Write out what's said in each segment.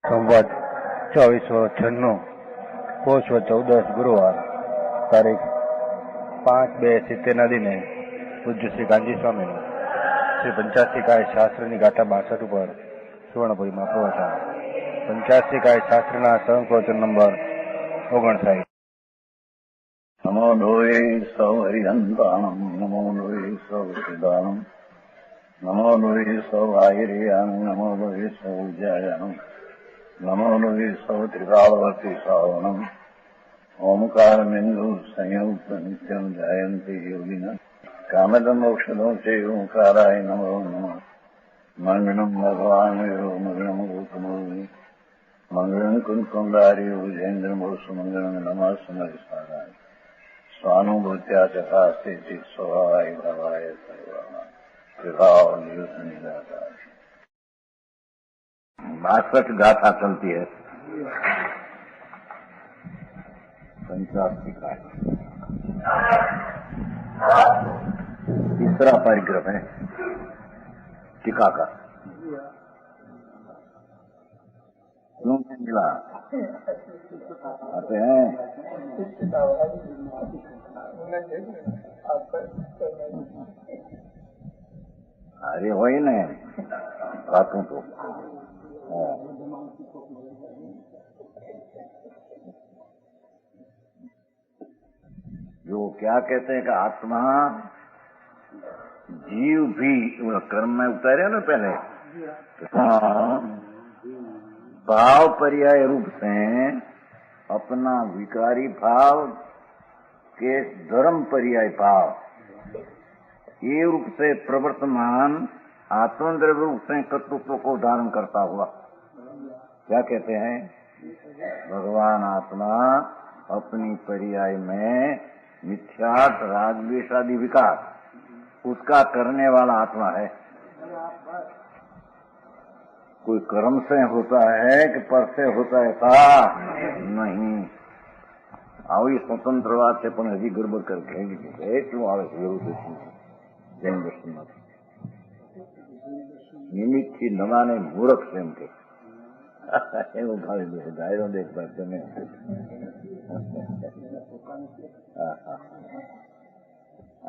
संवत 2496 પોષ 14 ગુરુવાર તારીખ 5/2/70 દિને પૂજ્ય શ્રી ગાંધી સ્વામીનું શ્રી પંચાશીકાય શાસ્ત્રની ગાથા 62 ઉપર સુવર્ણપુરીમાં પ્રવચન. પંચાશીકાય શાસ્ત્રના સંપ્રવચન નંબર 59. નમો લોહે સૌ હરિહંતાણમ નમો લોહે સૌ સિદ્ધાણમ નમો લોહે સૌ આયર્યાન નમો લોહે સૌ જયાન નમો લોહે સૌ ત્રિકાળવર્તી શ્રાવણમ ઓમકારમેન્દુ સંયુક્ત નિત્યમ જાયંતી યોગિના કામદમોક્ષદો છે ઓંકારાય નમો નમઃ. મંગળમ ભગવાન મંગળમ ગૌતમોની મંગળમ કુંકુંડારી વિજેન્દ્રમો સુમંગળમ નમઃ સમરિસારાય સ્વાનુભૂત્યા ચકાસ્તે ચિત સ્વભાવાય ભાવાય સર્વા विवाह निदाता 62 गाथा चलती है. 85 का तीसरा परिग्रह है टीका का. क्यों नहीं मिला आते हैं अरे वही नहीं बातों तो जो क्या कहते हैं कि आत्मा जीव भी कर्म में उतारे ना पहले भाव पर्याय रूप से अपना विकारी भाव के धर्म पर्याय भाव ये रूप से प्रवर्तमान आत्मद्रव्य रूप से कर्तृत्व को धारण करता हुआ क्या कहते हैं भगवान आत्मा अपनी पर्याय में मिथ्यार्थ रागद्वेषादि विकार उसका करने वाला आत्मा है. कोई कर्म से होता है कि पर से होता है था नहीं. આવી સ્વતંત્રવાદ છે પણ હજી ગરબડ કરી એટલું આવે છે એવું દર્શન જૈન દર્શનમાં નિમિત્તથી નવાને મૂર્ખ છે એમ કે એવું ભાવી દે ડાયરો દેખતા તમે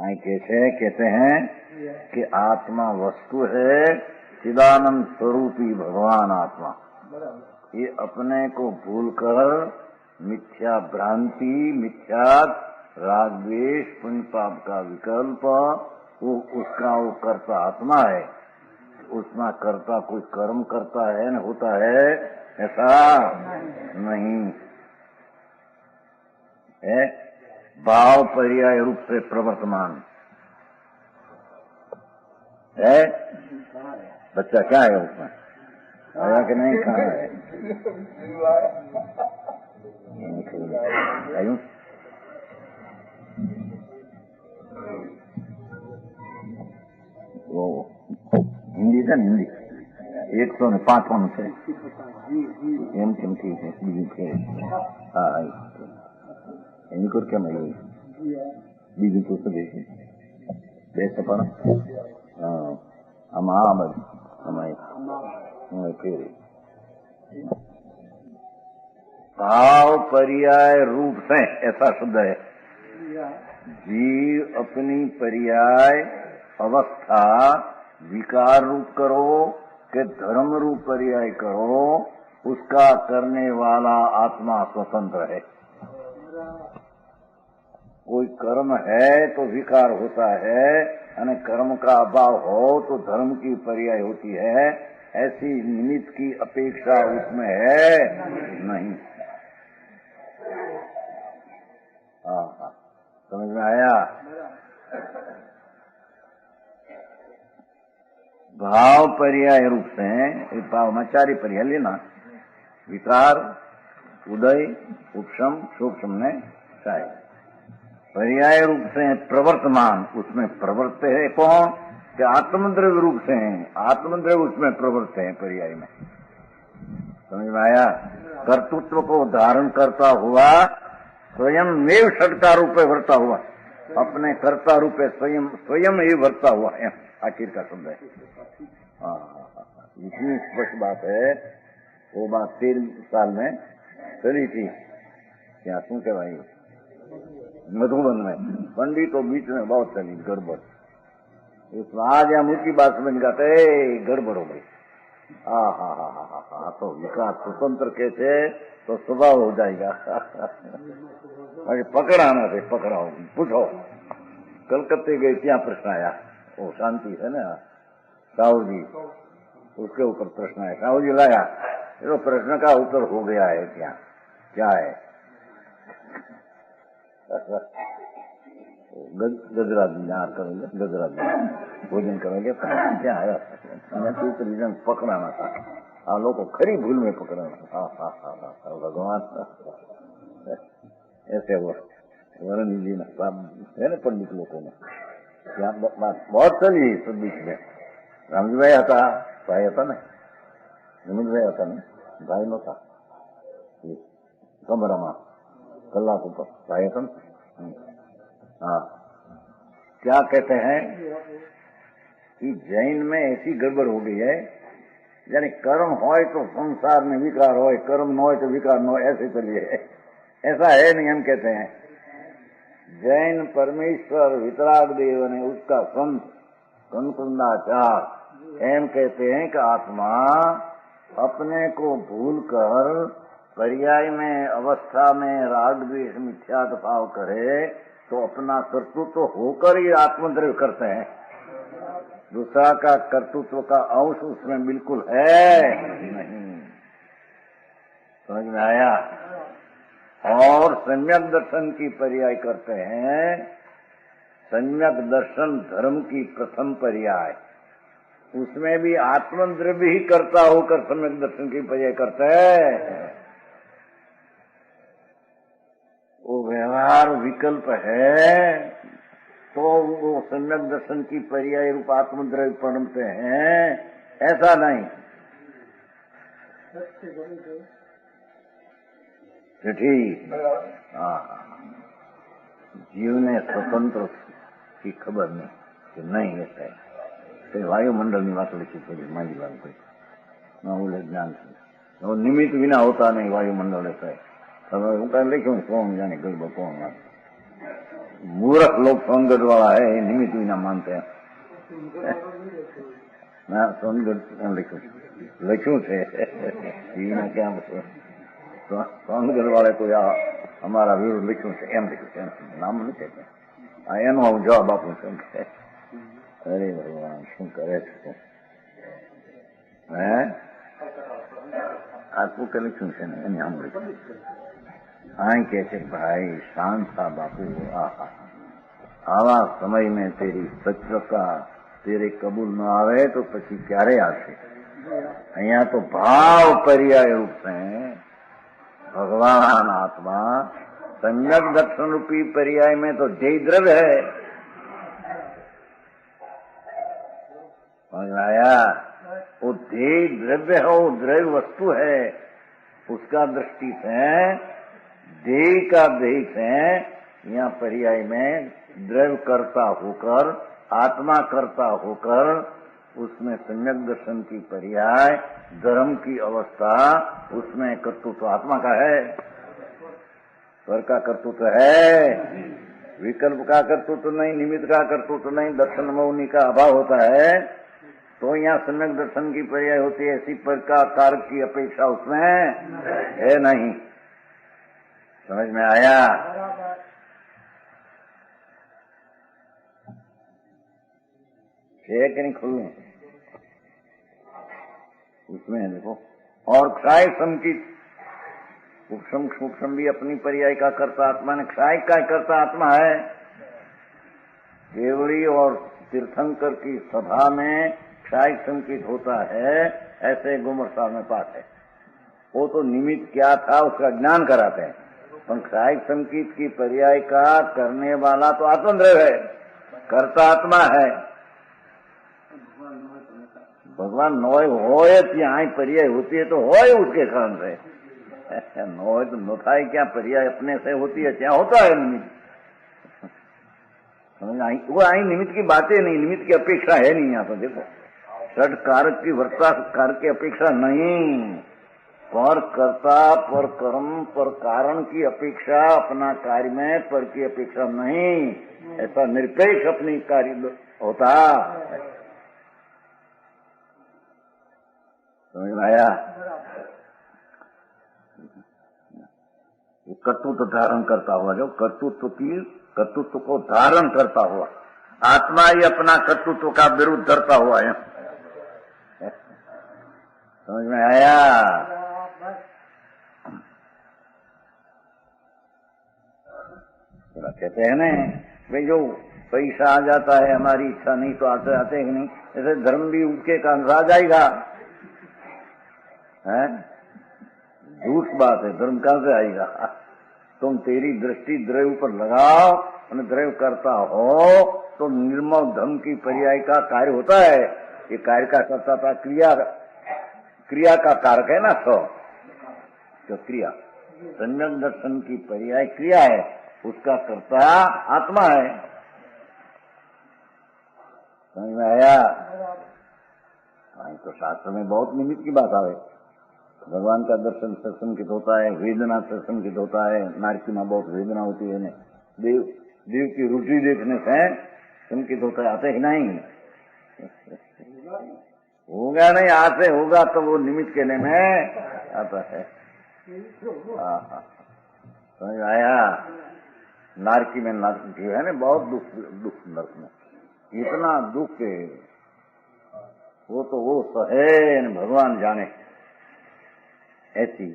અહીં कहते हैं कि आत्मा वस्तु है चिदानंद स्वरूपी भगवान आत्मा. ये अपने को भूलकर मिथ्या भ्रांति मिथ्या राग द्वेष पुण्य पाप का विकल्प वो उसका वो कर्ता आत्मा है. उसमें कर्ता कोई कर्म करता है न होता है ऐसा नहीं है. भाव पर्याय रूप से प्रवर्तमान है. बच्चा क्या है उसमें आया कि नहीं कहा है वो हिंदी था हिंदी 105 છે એમ કેમ ઠીક છે બીજું છે હા એની કોર કેમ આવી બીજું તો શું છે બે સપના હા આમાં આ બધું અમાય ફેર भाव पर्याय रूप से ऐसा शब्द है. जीव अपनी पर्याय अवस्था विकार रूप करो कि धर्म रूप पर्याय करो उसका करने वाला आत्मा स्वतंत्र है. कोई कर्म है तो विकार होता है और कर्म का अभाव हो तो धर्म की पर्याय होती है. ऐसी निमित्त की अपेक्षा उसमें है नहीं. हाँ हाँ समझ में आया. भाव पर्याय रूप से भाव में चारी पर्याय लेना विकार उदय उपशम सूक्ष्म ने चाहे पर्याय रूप से प्रवर्तमान उसमें प्रवर्त है कौन कि आत्मद्रव्य रूप से है. आत्मद्रव्य उसमें प्रवर्त है पर्याय में. समझ में आया. कर्तृत्व को धारण करता हुआ स्वयं मेव षटकार रूपे वर्ता हुआ अपने कर्ता रूपे स्वयं स्वयं ही वर्ता हुआ आखिर का शब्द है. इतनी स्पष्ट बात है वो बात 13 साल में चली थी। क्या शू कहवाय मधुबन में पंडितों बीच में बहुत चली गड़बड़। उसमें आज यहाँ मुझी बात समझ गए गड़बड़ हो गई। तो विकास स्वतंत्र कहते तो स्वभाव हो जाएगा। अरे पकड़ाना थे पकड़ाओ पूछो। कलकत्ते गए क्या प्रश्न आया? वो शांति है ना साहू जी, उसके ऊपर प्रश्न आया। साहू जी लाया तो प्रश्न का उत्तर हो गया है। क्या है? गजराज यहाँ करेंगे, गजराज भोजन करेंगे। क्या है? रीजन पकड़ाना था। लोग को खरी भूल में पकड़ाना। भगवान ऐसे वो वरुण जी ने है ना पंडित लोगों में क्या बात बहुत चली सब बीच में। रामजी भाई था ना, निमित भाई था ना, भाई नो था कमरा कलाक ऊपर भाई था ना। हाँ, क्या कहते हैं कि जैन में ऐसी गड़बड़ हो गई है, यानी कर्म होए तो संसार में विकार होए, कर्म न होए तो विकार न होए, ऐसे चलिए। ऐसा है नहीं। हम कहते हैं जैन परमेश्वर वितराग देव ने उसका संत कंकुंडाचार एम कहते हैं कि आत्मा अपने को भूलकर पर्याय में अवस्था में राग द्वेष मिथ्यात्व भाव करे तो अपना कर्तृत्व होकर ही आत्मद्रव्य करते हैं। दूसरा का कर्तृत्व का अंश उसमें बिल्कुल है नहीं। समझ में आया? और सम्यक दर्शन की पर्याय करते हैं। सम्यक दर्शन धर्म की प्रथम पर्याय, उसमें भी आत्मद्रव्य ही करता होकर सम्यक दर्शन की पर्याय करते हैं। वो व्यवहार विकल्प है तो वो सम्यक दर्शन की पर्याय रूप आत्मद्रव्य पढ़ते हैं, ऐसा नहीं। ठीक। जीव ने स्वतंत्र की खबर नहीं कि नहीं ऐसा है। तो वायुमंडल ની વાત लिखी थी माली बात कोई ना बोले ज्ञान से वो निमित्त बिना होता नहीं वायुमंडल ऐसा है। उनका लिखो सोम जाने गलबो कौन मूर्ख लोग सोनगढ़ वाला है निमित्त बिना मानते हैं ना। सोनगढ़ लिखू थे क्या सोनगढ़ वाले को या हमारा विरोध लिखू थे एम लिखू नाम नहीं कहते एनो હું જવાબ આપું છું। અરે ભગવાન શું કરે છે? આપું કે લખ્યું છે ને એને આમ લખ્યું આ કે છે ભાઈ શાંત થા બાપુ। આવા સમય में तेरी सच्चता तेरे कबूल न आवे तो પછી ક્યારે આવશે? અહીંયા तो भाव पर्याय रूप से भगवान आत्मा सम्यक दर्शन रूपी पर्याय में तो जय द्रव्य है। आया वो ध्येय द्रव्य है, वो द्रव्य वस्तु है। उसका दृष्टि से ध्येय का ध्येय से यहाँ पर्याय में द्रव्य करता होकर आत्मा करता होकर उसमें सम्यक दर्शन की पर्याय धर्म की अवस्था उसमें कर्तृत्व आत्मा का है। स्वर का कर्तृत्व है, विकल्प का कर्तृत्व नहीं, निमित्त का कर्तृत्व नहीं, दर्शन मौनी का अभाव होता है। तो यहाँ सम्यक दर्शन की पर्याय होती है। ऐसी प्रकार कारक की अपेक्षा उसमें है नहीं। समझ में आया? है कि नहीं खुलने उसमें देखो। और क्षय संकित सूक्ष्म सूक्ष्म भी अपनी पर्याय का कर्ता आत्मा ने क्षय का कर्ता आत्मा है। केवड़ी और तीर्थंकर की सभा में क्षय संकित होता है, ऐसे गुमरसा में पाठ है। वो तो निमित्त क्या था उसका ज्ञान कराते हैं, पर क्षय संकित की पर्याय का करने वाला तो आत्मद्रव्य है, कर्ता आत्मा है। भगवान नोय होए ત્યાં पर्याय होती है तो होए उसके कारण से नोय तो न था क्या पर्याय अपने से होती है, क्या होता है निमित्त। वो आई निमित्त की बातें नहीं, निमित्त की अपेक्षा है नहीं। यहाँ पर देखो षड कारक की वर्ता कारक की अपेक्षा नहीं। पर कर्ता, पर कर्म, पर कारण की अपेक्षा अपना कार्य में, पर की अपेक्षा नहीं, ऐसा निरपेक्ष अपनी कार्य होता। समझ में आया? कर्तृत्व धारण करता हुआ, जो कर्तृत्व को धारण करता हुआ आत्मा ही अपना कर्तृत्व का विरुद्ध धरता हुआ है। समझ में आया? कहते हैं ना भाई, जो पैसा आ जाता है, हमारी इच्छा नहीं तो आते आते ही नहीं, ऐसे धर्म भी उसके कारण आ जाएगा। है झूठ बात है, धर्म कहां से आएगा? तुम तेरी दृष्टि द्रव्य पर लगाओ और द्रव्य करता हो तो निर्मल धर्म की पर्याय का कार्य होता है। ये कार्य का करता था, क्रिया का कारक है ना। तो क्रिया सम्यक दर्शन की पर्याय क्रिया है, उसका कर्ता आत्मा है। समझ में आया? तो शास्त्र में बहुत निमित्त की बात आवे। भगवान का दर्शन से संकित होता है, वेदना से संकित होता है। नारकी में बहुत वेदना होती है, देव की रुचि देखने से संकित होता है। आते ही नहीं होगा, नहीं आते होगा तो वो निमित्त के लिए में आता है। समझ आया? नारकी में नारकी है ना, बहुत दुख नरक में, इतना दुख है वो तो वो सहे भगवान जाने। ऐसी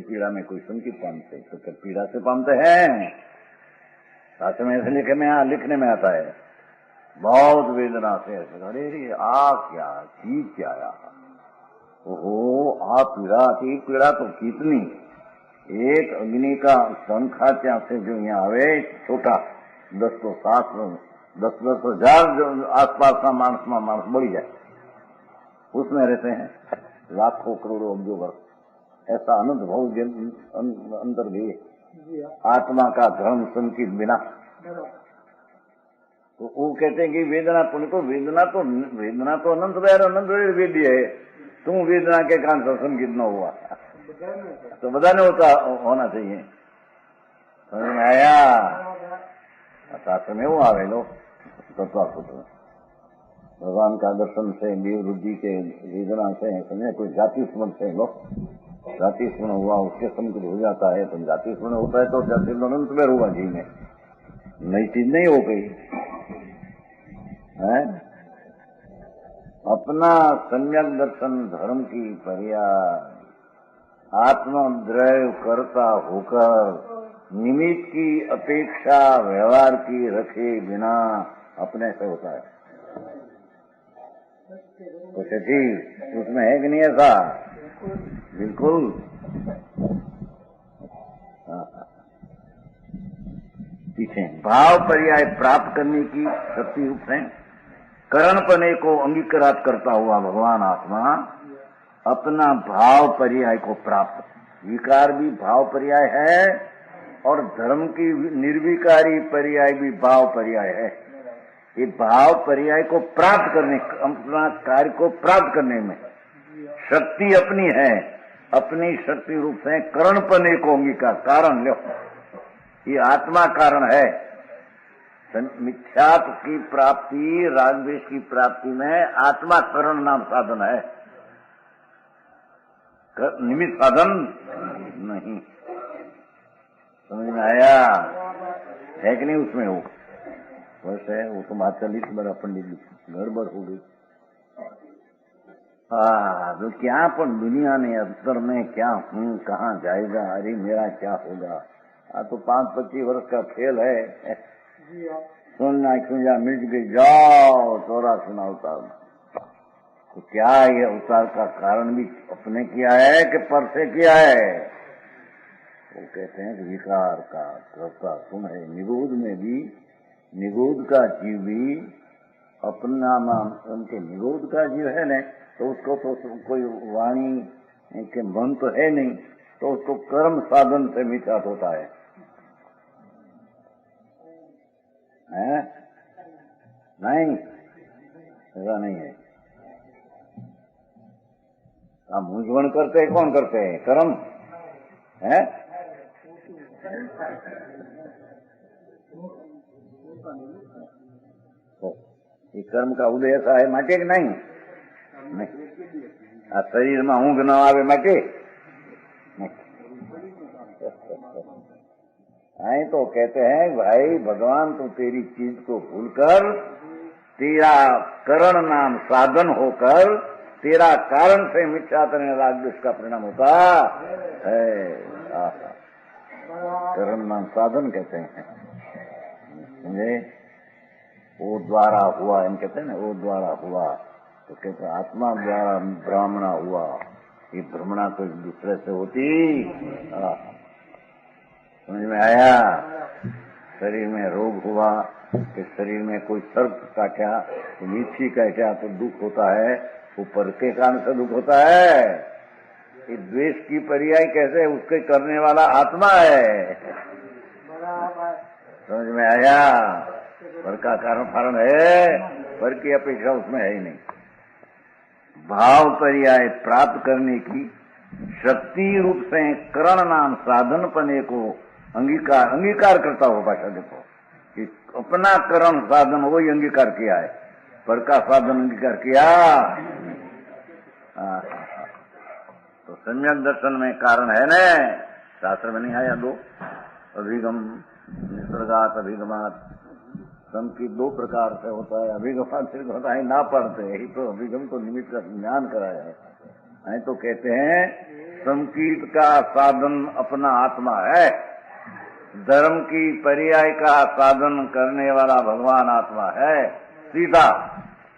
पीड़ा में कोई संकित पामते तो क्या पीड़ा से पामते हैं? शास्त्र में ऐसे लिखने में आता है, बहुत वेदना से ऐसे, अरे आ क्या चीज क्या आया, ओहो आ पीड़ा तो कितनी। एक अग्नि का पंखा क्या से जो यहाँ आवे छोटा 10 तो 10 हजार जो आसपास का मानस बढ़ी जाए, उसमें रहते हैं लाखों करोड़ों अब्जों वर्ष। ऐसा अनंत भाव अंदर गए आत्मा का धर्म संकित बिना। तो वो कहते हैं कि वेदना पुण्य को, वेदना तो अनंत वेदी है। तुम वेदना के कारण संकित न हुआ तो बधाने होना चाहिए। समझ में आया? शास्त्र में वो आवे लो तत्वासूत्र भगवान का दर्शन से, देव रुद्धि के वेदना से, समझे कोई जाति स्मरण से लो, जाति स्मरण हुआ उसके संकित हो जाता है। तो जाति स्मरण होता है तो जाति अनंत में होगा जी में, नई चीज नहीं हो गई है। अपना सम्यक दर्शन धर्म की पर्याय आत्मद्रव्य करता होकर निमित्त की अपेक्षा व्यवहार की रखे बिना अपने से होता है। कुछ चीज उसमें है कि नहीं ऐसा? बिल्कुल। पीछे भाव पर्याय प्राप्त करने की शक्ति रूप है। करणपने को अंगीकार करता हुआ भगवान आत्मा अपना भाव पर्याय को प्राप्त, विकार भी भाव पर्याय है और धर्म की निर्विकारी पर्याय भी भाव पर्याय है। ये भाव पर्याय को प्राप्त करने, अपना कार्य को प्राप्त करने में शक्ति अपनी है। अपनी शक्ति रूप से करणपने को अंगीकार, कारण लो, ये आत्मा कारण है। मिथ्यात्व की प्राप्ति, रागद्वेष की प्राप्ति में आत्मा करण नाम साधन है, निमित्त साधन नहीं। समझ में आया? है कि नहीं? उसमें वो बस है, वो तो बात चली बड़ा पंडित जी गड़बड़ हो गई। तो क्या पर दुनिया ने अंतर में क्या हूँ, कहाँ जाएगा, अरे मेरा क्या होगा। तो 5-25 वर्ष का खेल है। सुनना क्यों मिर्च गई जाओ 84 अवतार। तो क्या ये अवतार का कारण भी अपने किया है कि पर से किया है? वो कहते हैं कि विकार का कर्ता तुम है। निगूढ़ में भी, निगूढ़ का जीव भी अपना नाम, उनके निगूढ़ का जीव है न, तो उसको तो कोई वाणी के मन तो है नहीं, तो उसको कर्म साधन से मिथ्यात्व होता है। नहीं, ऐसा नहीं है। આ મૂંઝવણ કરતે કોણ કરते हैं? कर्म है। એ કર્મ કા ઉદય થાય માટે કે નહીં? આ શરીરમાં ઊંઘ ન આવે માટે नहीं तो कहते हैं भाई भगवान तो तेरी चीज को भूलकर तेरा करण नाम साधन होकर तेरा कारण से मिथ्या करने राग द्वेष का परिणाम होता है। करण नाम साधन कहते हैं, समझे? वो द्वारा हुआ, इन कहते हैं ना, वो द्वारा हुआ, तो कहते हैं आत्मा द्वारा ब्राह्मणा हुआ। ये भ्रमणा तो एक दूसरे से होती। समझ में आया? शरीर में रोग हुआ कि शरीर में कोई सर्प काटा, मीठी काटा तो दुख होता है, वो पर के कारण से दुख होता है। ये द्वेष की पर्याय कैसे? उसके करने वाला आत्मा है। समझ में आया? पर का कारण फारण है, पर की अपेक्षा उसमें है ही नहीं। भाव पर्याय प्राप्त करने की शक्ति रूप से करण नाम साधन पने को अंगीकार करता हो। भाषा देखो कि अपना करण साधन वही अंगीकार किया है, पर का साधन अंगीकार किया। तो सम्यक दर्शन में कारण है न, शास्त्र में नहीं आया दो अभिगम निसर्गात अभिगमात। सम की दो प्रकार से होता है, अभिगमात सिर्फ होता है ना पढ़ते ही तो अभिगम तो निमित्त का ज्ञान कराया है। तो कहते हैं संकीर्त का साधन अपना आत्मा है, धर्म की पर्याय का साधन करने वाला भगवान आत्मा है। सीधा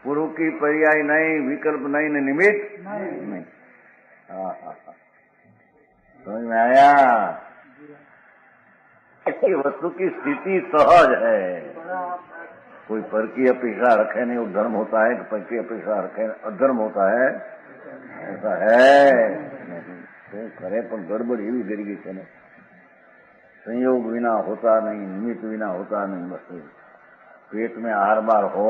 पूर्व की पर्याय नहीं, विकल्प नहीं, निमित्त नहीं। समझ में आया? ऐसी वस्तु की स्थिति सहज है, कोई पर की अपेक्षा रखे नहीं वो धर्म होता है, पर की अपेक्षा रखे अधर्म होता है, ऐसा है नहीं। तो करे पर गड़बड़ एवी करी गई है, संयोग विना होता नहीं, निमित्त विना होता नहीं। बस पेट में आहार बार हो,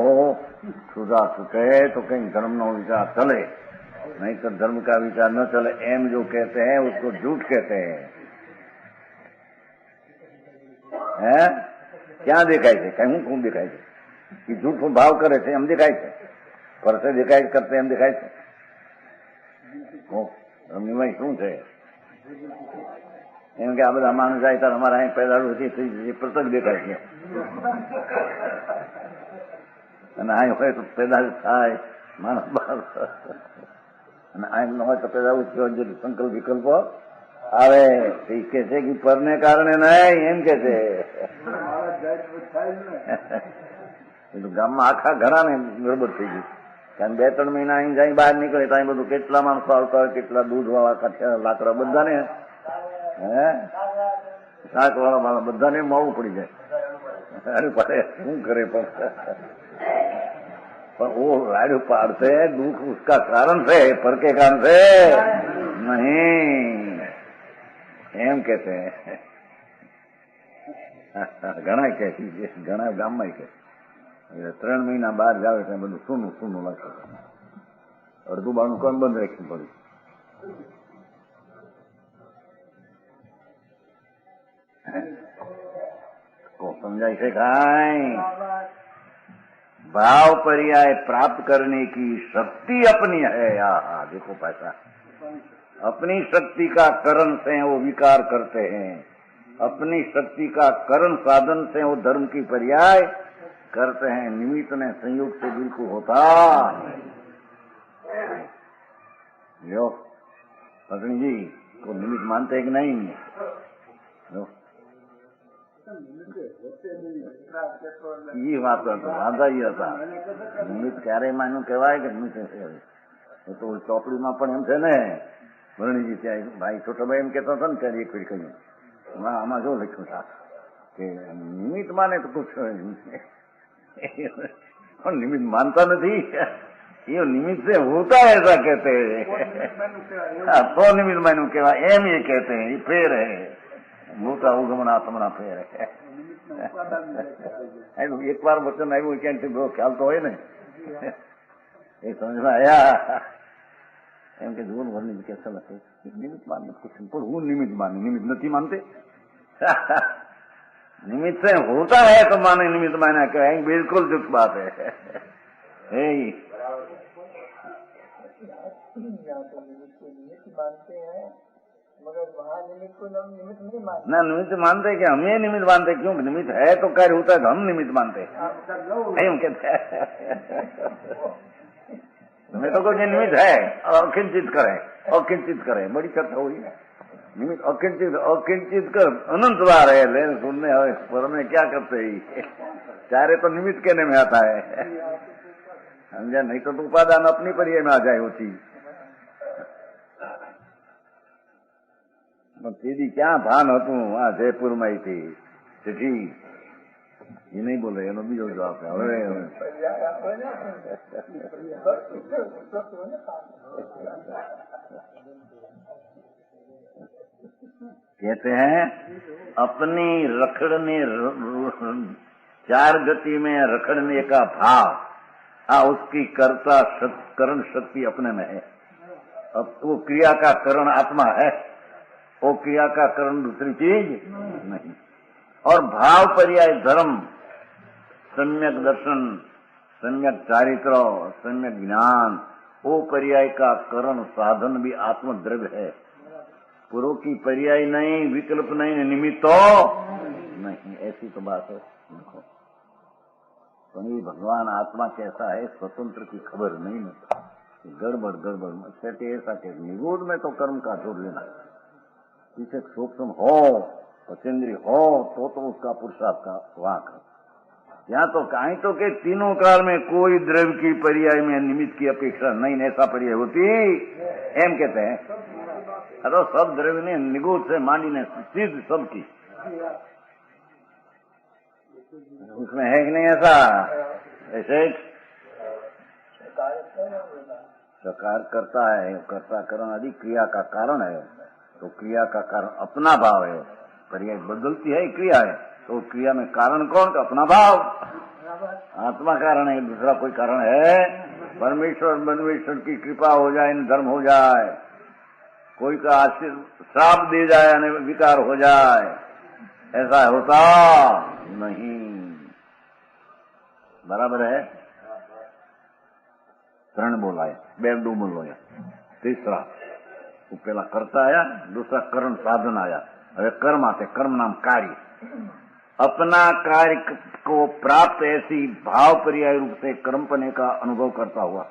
सुधा सुखे तो कहीं धर्म न विचार चले, नहीं तो धर्म का विचार न चले। एम जो कहते हैं उसको झूठ कहते हैं। क्या देखाय છે? કઈ હું દેખાય છે? એ જૂઠો ભાવ કરે છે એમ દેખાય છે? પરસે દેખાય કરતે એમ દેખાય છે? એમાં શું છે? એમ કે આ બધા માણસ જાય ત્યારે અમારા અહીં પેદાડું હતી પ્રત્યક્ષ દેખાય છે, અને અહીં હોય તો પેદાડ થાય માણસ બહાર, અને અહીં ન હોય તો પેદાડું સંકલ્પ વિકલ્પો આવે। એ કે છે કે પરને કારણે નહીં એમ કે છે। ગામમાં આખા ઘરાને ગડબડ થઈ ગઈ, કારણ 2-3 મહિના અહીં જાય બહાર નીકળે તો અહીં બધું કેટલા માણસો આવતા હોય, કેટલા દૂધ વાળા, કાઠિયા લાકડા, બધાને શાક વાળા બધાને મોડું પડી જાય। રાડું પાડે શું કરે? પણ वो राडू पाड़ते दुख उसका कारण से, पर के कारण से नहीं, એમ कहते हैं। ઘણા કે છે, ઘણા ગામમાં કે 3 મહિના બહાર જાવ એટલે બધું સૂનું સૂનું લાગે, અડધું બાણું કોણ બંધ રાખવું પડે। को समझाई से खाई भाव पर्याय प्राप्त करने की शक्ति अपनी है। देखो पैसा अपनी शक्ति का करण से वो विकार करते हैं, अपनी शक्ति का करण साधन से वो धर्म की पर्याय करते हैं। निमित्त ने संयोग से बिल्कुल होता। जो पत्नी जी को निमित्त मानते हैं कि नहीं? ये बात करता वादा ही હતા। નિમિત્ત ક્યારે માન્યું કહેવાય કે નિમિત્ત તો ચોપડીમાં પણ એમ છે ને, વર્ણીજી ત્યાં ભાઈ છોટાભાઈ એમ કહેતા હતા ને ત્યારે એક ફેર કહ્યું, આમાં જો લખ્યું था કે નિમિત્ત માને તો कुछ પણ નિમિત્ત માનતા નથી। ये निमित्त से होता है ऐसा कहते हैं। तो निमित्त मान्યું કહેવાય એમ ये कहते हैं। ये फेर है, મોટા ઉગમણા આત્મના ફેર है। एक बार वचन આવ્યું ક્યાંક ખ્યાલ તો હોય ને, એ સમજમાં આયા। એમ કે જીવન ભર નિમિત્ત કેસા લખે નિમિત્ત માનને कुछ पर हूँ निमित्त माने निमित्त नहीं मानते निमित्त से होता है तो माने निमित्त माने कहेंगे बिल्कुल जुट बात है मानते हैं मगर वहाँ निमित्त को हम निमित्त नहीं मानते ना निमित्त मानते क्या हम ये निमित्त मानते क्यों निमित्त है तो कार्य होता है तो हम निमित्त मानते नहीं हम कहते हैं निमित्त को जो निमित्त है अकिंचित करे बड़ी चर्चा हुई निमित्त अकिंचित कर अनंत बार है ले सुनने पर में क्या करते ही चारे तो निमित्त कहने में आता है समझा नहीं तो उपादान अपनी परिचय में आ जाए वो चीज तेरी क्या भान હતું આ જયપુરમાં थी चिट्ठी ये नहीं बोले એનો બીજો જવાબ है कहते हैं अपनी रखड़ने चार गति में रखड़ने का भाव उसकी कर्ता करण शक्ति अपने में है। अब वो क्रिया का करण आत्मा है, वो क्रिया का करण दूसरी चीज नहीं। और भाव पर्याय धर्म, सम्यक दर्शन, सम्यक चारित्र, सम्यक ज्ञान, वो पर्याय का करण साधन भी आत्मद्रव्य है। पूर्व की पर्याय नहीं, विकल्प नहीं, निमित्तो नहीं, ऐसी तो बात है। देखो तो ये भगवान आत्मा कैसा है स्वतंत्र की खबर नहीं मिलता। गड़बड़ सेटे ऐसा के निगूढ़ में तो कर्म का जोड़ लेना, इसे सूक्ष्म हो पचेंद्री हो तो उसका पुरुषार्थ का वाक है। यहाँ तो कहीं तो के तीनों काल में कोई द्रव्य की पर्याय में निमित्त की अपेक्षा नहीं, ऐसा पर्याय होती एम कहते हैं। अरे सब द्रव्य ने निगूढ़ से मांडी ने सिद्ध सबकी, उसमें है कि नहीं ऐसा? ऐसे सकार करता है, कर्ता करण आदि क्रिया का कारण है, तो क्रिया का कारण अपना भाव है। पर्याय बदलती है, क्रिया है, तो क्रिया में कारण कौन? का अपना भाव। आत्मा कारण है, दूसरा कोई कारण है? परमेश्वर की कृपा हो जाए, धर्म हो जाए, कोई का श्राप दे जाए, विकार हो जाए, ऐसा होता नहीं। बराबर है? त्रण बोला है, बेडू बोलो है। तीसरा वो पहला कर्ता आया, दूसरा करण साधन आया। अरे कर्म आते, कर्म नाम कार्य। अपना कार्य को प्राप्त ऐसी भाव पर्याय रूप से कर्मपने का अनुभव करता हुआ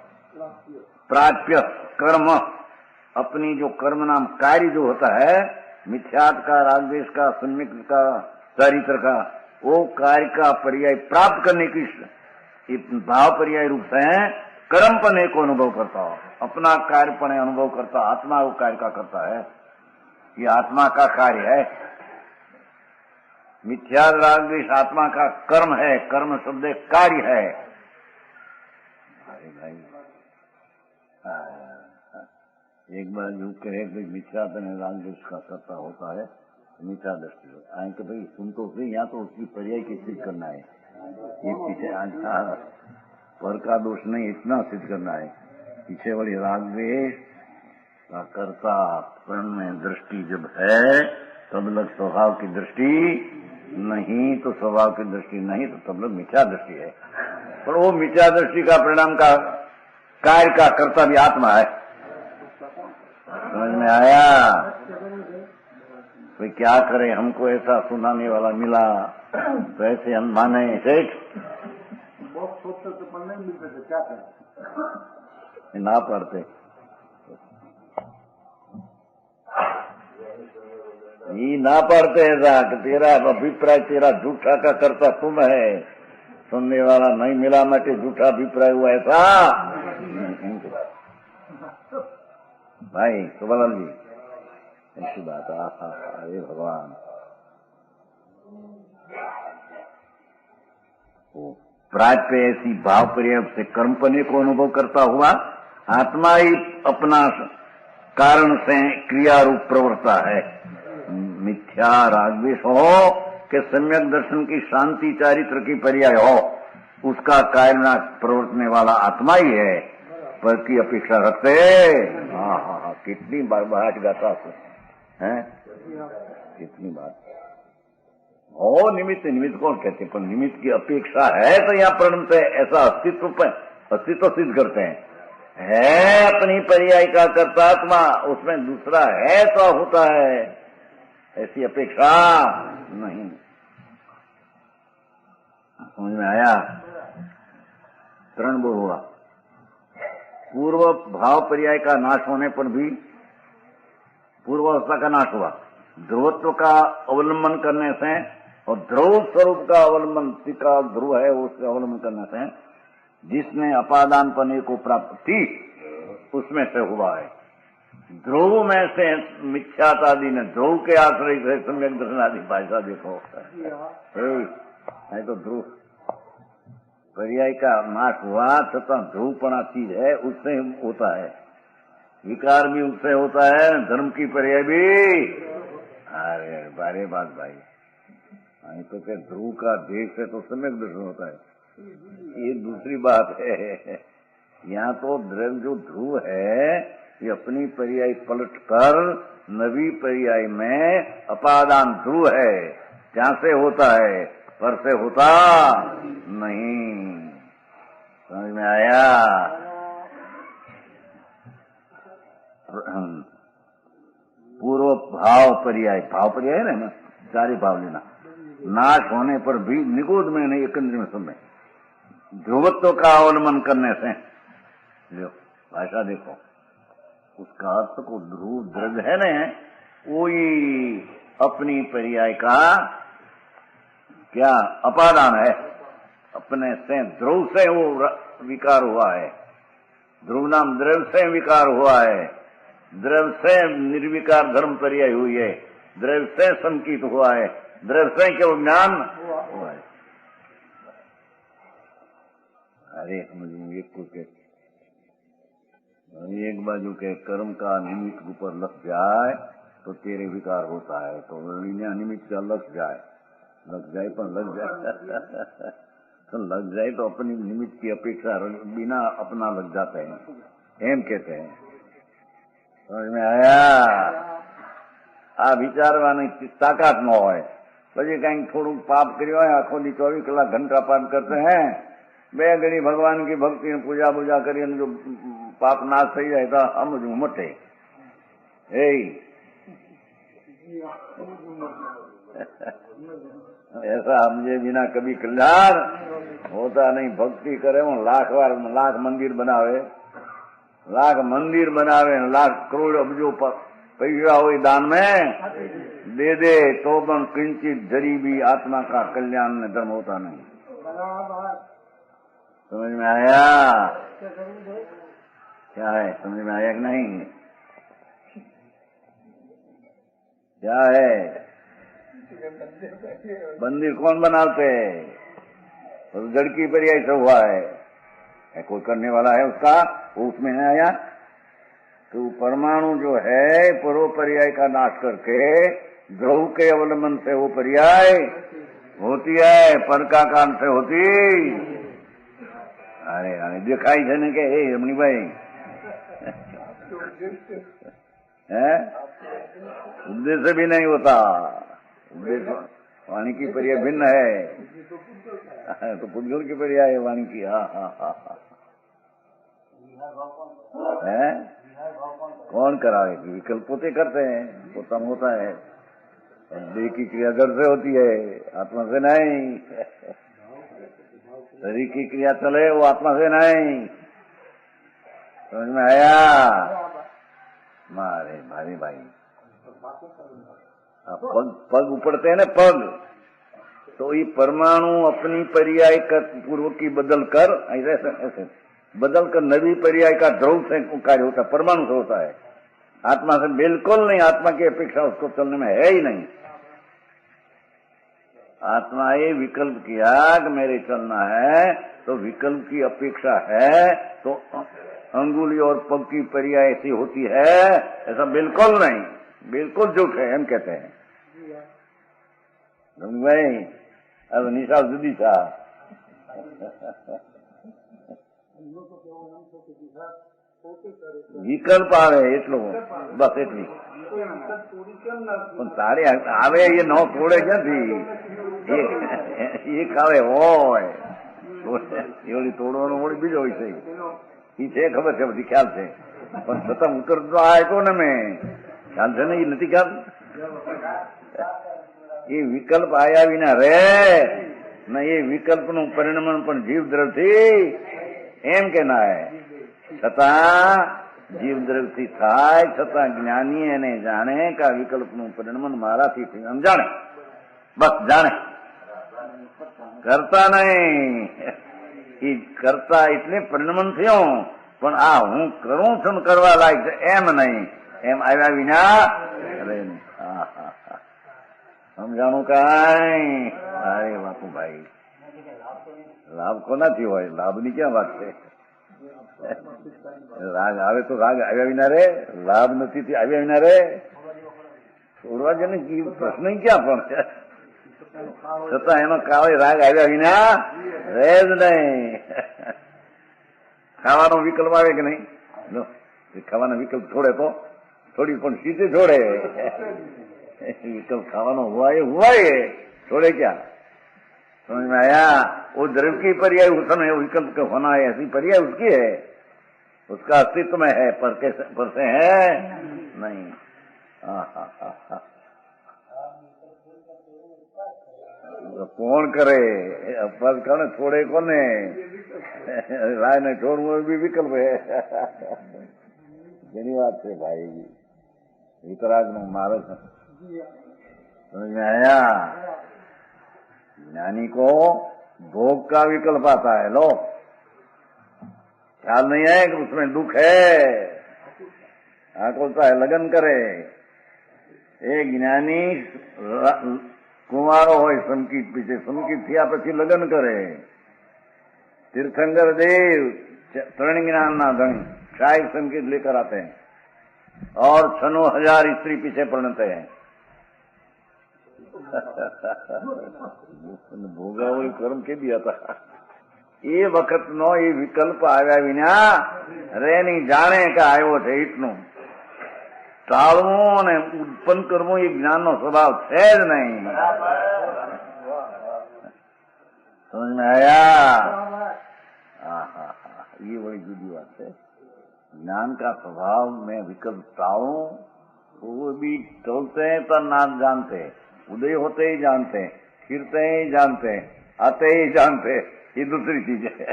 प्राप्य कर्म, अपनी जो कर्म नाम कार्य जो होता है, मिथ्यात का, रागद्वेष का, सम्यक का, चारित्र का, वो कार्य का पर्याय प्राप्त करने की भाव पर्याय रूप से कर्मपने को अनुभव करता हो, अपना कार्यपने अनुभव करता, आत्मा वो कार्य का करता है। ये आत्मा का कार्य है। मिथ्या रागद्वेष आत्मा का कर्म है, कर्म शब्द कार्य है। अरे भाई एक बार यूं कहे भाई मिथ्या रागद्वेष का करता होता है, मिथ्या दृष्टि हो आए कि भाई सुन तो सही, यहाँ तो उसकी पर्याय की सिद्ध करना है। ये पीछे आज का पर का दोष नहीं, इतना सिद्ध करना है। पीछे वाली रागद्वेष का कर्ता प्रण में दृष्टि जब है तब लग स्वभाव की दृष्टि नहीं, तो स्वभाव की दृष्टि नहीं, तो तब लग मिथ्या दृष्टि है। पर वो मिथ्या दृष्टि का परिणाम का कार्य का कर्ता भी आत्मा है। समझ में आया? कोई क्या करे, हमको ऐसा सुनाने वाला मिला तो ऐसे हम माने सेठ सोचते तो पढ़ने मिलते थे, क्या करें? ना पढ़ते। ये ना पढ़ते ऐसा कि तेरा अभिप्राय तेरा झूठा का करता तुम है, सुनने वाला नहीं मिला मटे झूठा अभिप्राय हुआ ऐसा भाई सुबलाल जी, ऐसी बात। अरे भगवान, प्राप्य ऐसी भाव पर्याय से कर्मपने को अनुभव करता हुआ आत्मा ही अपना कारण से क्रिया रूप प्रवृत्ता है। मिथ्या रागद्वेष हो कि सम्यक दर्शन की शांति चारित्र की पर्याय हो, उसका कारण प्रवर्तने वाला आत्मा ही है, पर की अपेक्षा रखते। हाँ हाँ, कितनी बार बहाट गाता है, कितनी बार। ओ निमित्त, निमित्त कौन कहते हैं, पर निमित्त की अपेक्षा है तो यहाँ प्रणत है, ऐसा अस्तित्व पर अस्तित्व सिद्ध करते हैं। है अपनी पर्याय का कर्तात्मा, उसमें दूसरा है तो होता है, ऐसी अपेक्षा नहीं। समझ में आया? तरण हुआ। पूर्व भाव पर्याय का नाश होने पर भी पूर्वावस्था का नाश हुआ। ध्रुवत्व का अवलंबन करने से और ध्रुव स्वरूप का अवलंबन का ध्रुव है उसके अवलंबन करने से जिसने अपादान पने को प्राप्त थी उसमें से हुआ है। ध्रुव में से मिथ्यातादि ने ध्रुव के आश्रय से सम्यक दर्शन आदि भाषा देखो है तो ध्रुव पर्याय का नाश हुआ तथा ध्रुवपणा चीज है, उससे होता है। विकार भी उससे होता है, धर्म की पर्याय भी। अरे बारे बात भाई, तो क्या ध्रुव का देश से तो सम्यक दर्शन होता है, ये दूसरी बात है। यहाँ तो द्रव्य जो ध्रुव है ये अपनी पर्याय पलट कर नवी पर्याय में अपादान ध्रुव है, जहाँ से होता है, पर से होता नहीं। समझ में आया? पूर्व भाव पर्याय है ना, सारे भाव लेना, नाश होने पर भी निगोद में नहीं, एक में समय ध्रुवत्व का अवलंबन करने से, भाषा देखो, उसका अर्थ को ध्रुव द्रव्य है न, वही अपनी पर्याय का क्या अपादान है, अपने से ध्रुव से वो विकार हुआ है। ध्रुव नाम द्रव्य से विकार हुआ है, द्रव्य से निर्विकार धर्म पर्याय हुई है, द्रव्य से संकित हुआ है, द्रव्य से केवल ज्ञान हुआ है। अरे मुझे एक बाजू के कर्म का निमित्त ऊपर लग जाए तो तेरे विकार होता है, तो निमित्त का लग जाए पर लग जाए तो लग जाए तो अपनी निमित्त की अपेक्षा बिना अपना लग जाते हैं, एम कहते हैं। समझ में आया? आ विचारवानी ताकत न हो, પછી કઈક થોડું પાપ કર્યું હોય, આખો દી 24 કલાક ઘંટા પાઠ કરते हैं, બે ઘડી ભગવાન की भक्ति में पूजा पूजा करिए, जो पाप नाश થઈ જાય તો સમજવું મટે। ऐसा समझे बिना कभी कल्याण होता नहीं। भक्ति करे वो लाख मंदिर बनावे, लाख करोड़ अबजो पैसा हो दान में दे दे तो पण किंचित जरी भी आत्मा का कल्याण में धर्म होता नहीं। समझ में आया? क्या है, समझ में आया कि नहीं? क्या है? मंदिर कौन बनाते? जड़ की पर्याय से हुआ है, कोई करने वाला है उसका, वो उसमें है आया। तो परमाणु जो है पूर्व पर्याय का नाश करके ध्रुव के अवलंबन से वो पर्याय होती है, पर का कान से होती। अरे दिखाई देने के हे रमणी भाई है, उद्देश्य भी नहीं होता, उद्देश्य वाणी की पर्याय भिन्न है, तो पुद्गल की पर्याय है वाणी की। है कौन करावे? विकल्प पोते करते हैं, पोता होता है, देह की क्रिया जड़ से होती है, आत्मा से नहीं। शरीर की क्रिया चले वो आत्मा से नहीं। समझ में आया? मारे भारी भाई पग उपड़ते हैं ना, पग तो ये परमाणु अपनी पर्याय कर पूर्व की बदल कर ऐसे बदल कर नवी पर्याय का ध्रुव से कार्य होता है, परमाणु से होता है, आत्मा से बिल्कुल नहीं। आत्मा की अपेक्षा उसको चलने में है ही नहीं। आत्मा ये विकल्प किया कि मेरे चलना है, तो विकल्प की अपेक्षा है, तो अंगुली और पग की पर्याय ऐसी होती है, ऐसा बिल्कुल नहीं, बिल्कुल झूठ है, हम कहते हैं। भाई अब निशा जुदी था વિકલ્પ આવે એટલું, બસ એટલી. પણ તારે આવે એ ન તોડે ક્યાંથી? એક આવે હોય એવડી તોડવાનો વળી બીજો હોય છે. એ છે ખબર છે, બધી ખ્યાલ છે, પણ છતાં ઉતરતો આવ્યો ને મેં ખ્યાલ છે ને, એ નથી ખ્યાલ. એ વિકલ્પ આયા વિના રે ને, એ વિકલ્પ નું પરિણમન પણ જીવ દ્રવથી એમ કે ના, છતાં જીવ દ્રવથી થાય, છતાં જ્ઞાની એને જાણે કે આ વિકલ્પ નું પરિણમન મારાથી થયું, જાણે, બસ જાણે, કરતા નહીં. એ કરતા એટલે પરિણમન થયું, પણ આ હું કરું છું કરવા લાયક છે એમ નહીં, એમ આવ્યા વિના અરે નહીં. સમજાણું કાંઈ? અરે બાપુભાઈ, લાભ કોનાથી હોય? લાભની ક્યાં વાત છે? રાગ આવે તો રાગ આવ્યા વિના રે, લાભ નથી આવ્યા વિના રે. છોડવા છે ને, પ્રશ્ન ક્યાં પણ છે, છતાં એનો કાળે રાગ આવ્યા વિના રહે જ નહીં. ખાવાનો વિકલ્પ આવે કે નહીં? ખાવાનો વિકલ્પ છોડે તો થોડી, પણ સીધે છોડે. विकल्प खावाना हुआ है, छोड़े क्या? समझ में आया? वो द्रव्य की पर्याय उसन है, विकल्प का होना है, ऐसी पर्याय उसकी है, उसका अस्तित्व में है, पर से है नहीं. कौन करे अपराध? कौन छोड़े? कोने राय ने छोड़વું भी विकल्प है. જેની વાત છે ભાઈ, વિતરાગ નું મારે समझ में आया? ज्ञानी को भोग का विकल्प आता है. लो, ख्याल नहीं है कि उसमें दुख है, आकुलता है, लगन करे. एक ज्ञानी कुंवारो હોય સંકિત પીછે, સંકિત થયા પછી લગ્ન કરે. तीर्थंकर देव तरण ज्ञान ना धनी शाही संकेत लेकर आते हैं और 6,000 स्त्री पीछे परिणत है. ભોગાવળી કર્મ કે દી હતા. એ વખતનો એ વિકલ્પ આવ્યા વિના રે નહીં, જાણે કે આવ્યો છે એટલું. ટાળવું અને ઉત્પન્ન કરવું એ જ્ઞાનનો સ્વભાવ છે જ નહીં. સમજ में आया? ये बड़ी जुदी बात है. ज्ञान का स्वभाव में विकल्प टाळूं, वो भी टलते हैं तो ना जानते, उदय होते ही जानते, फिरते ही जानते, आते ही जानते, ये दूसरी चीज है.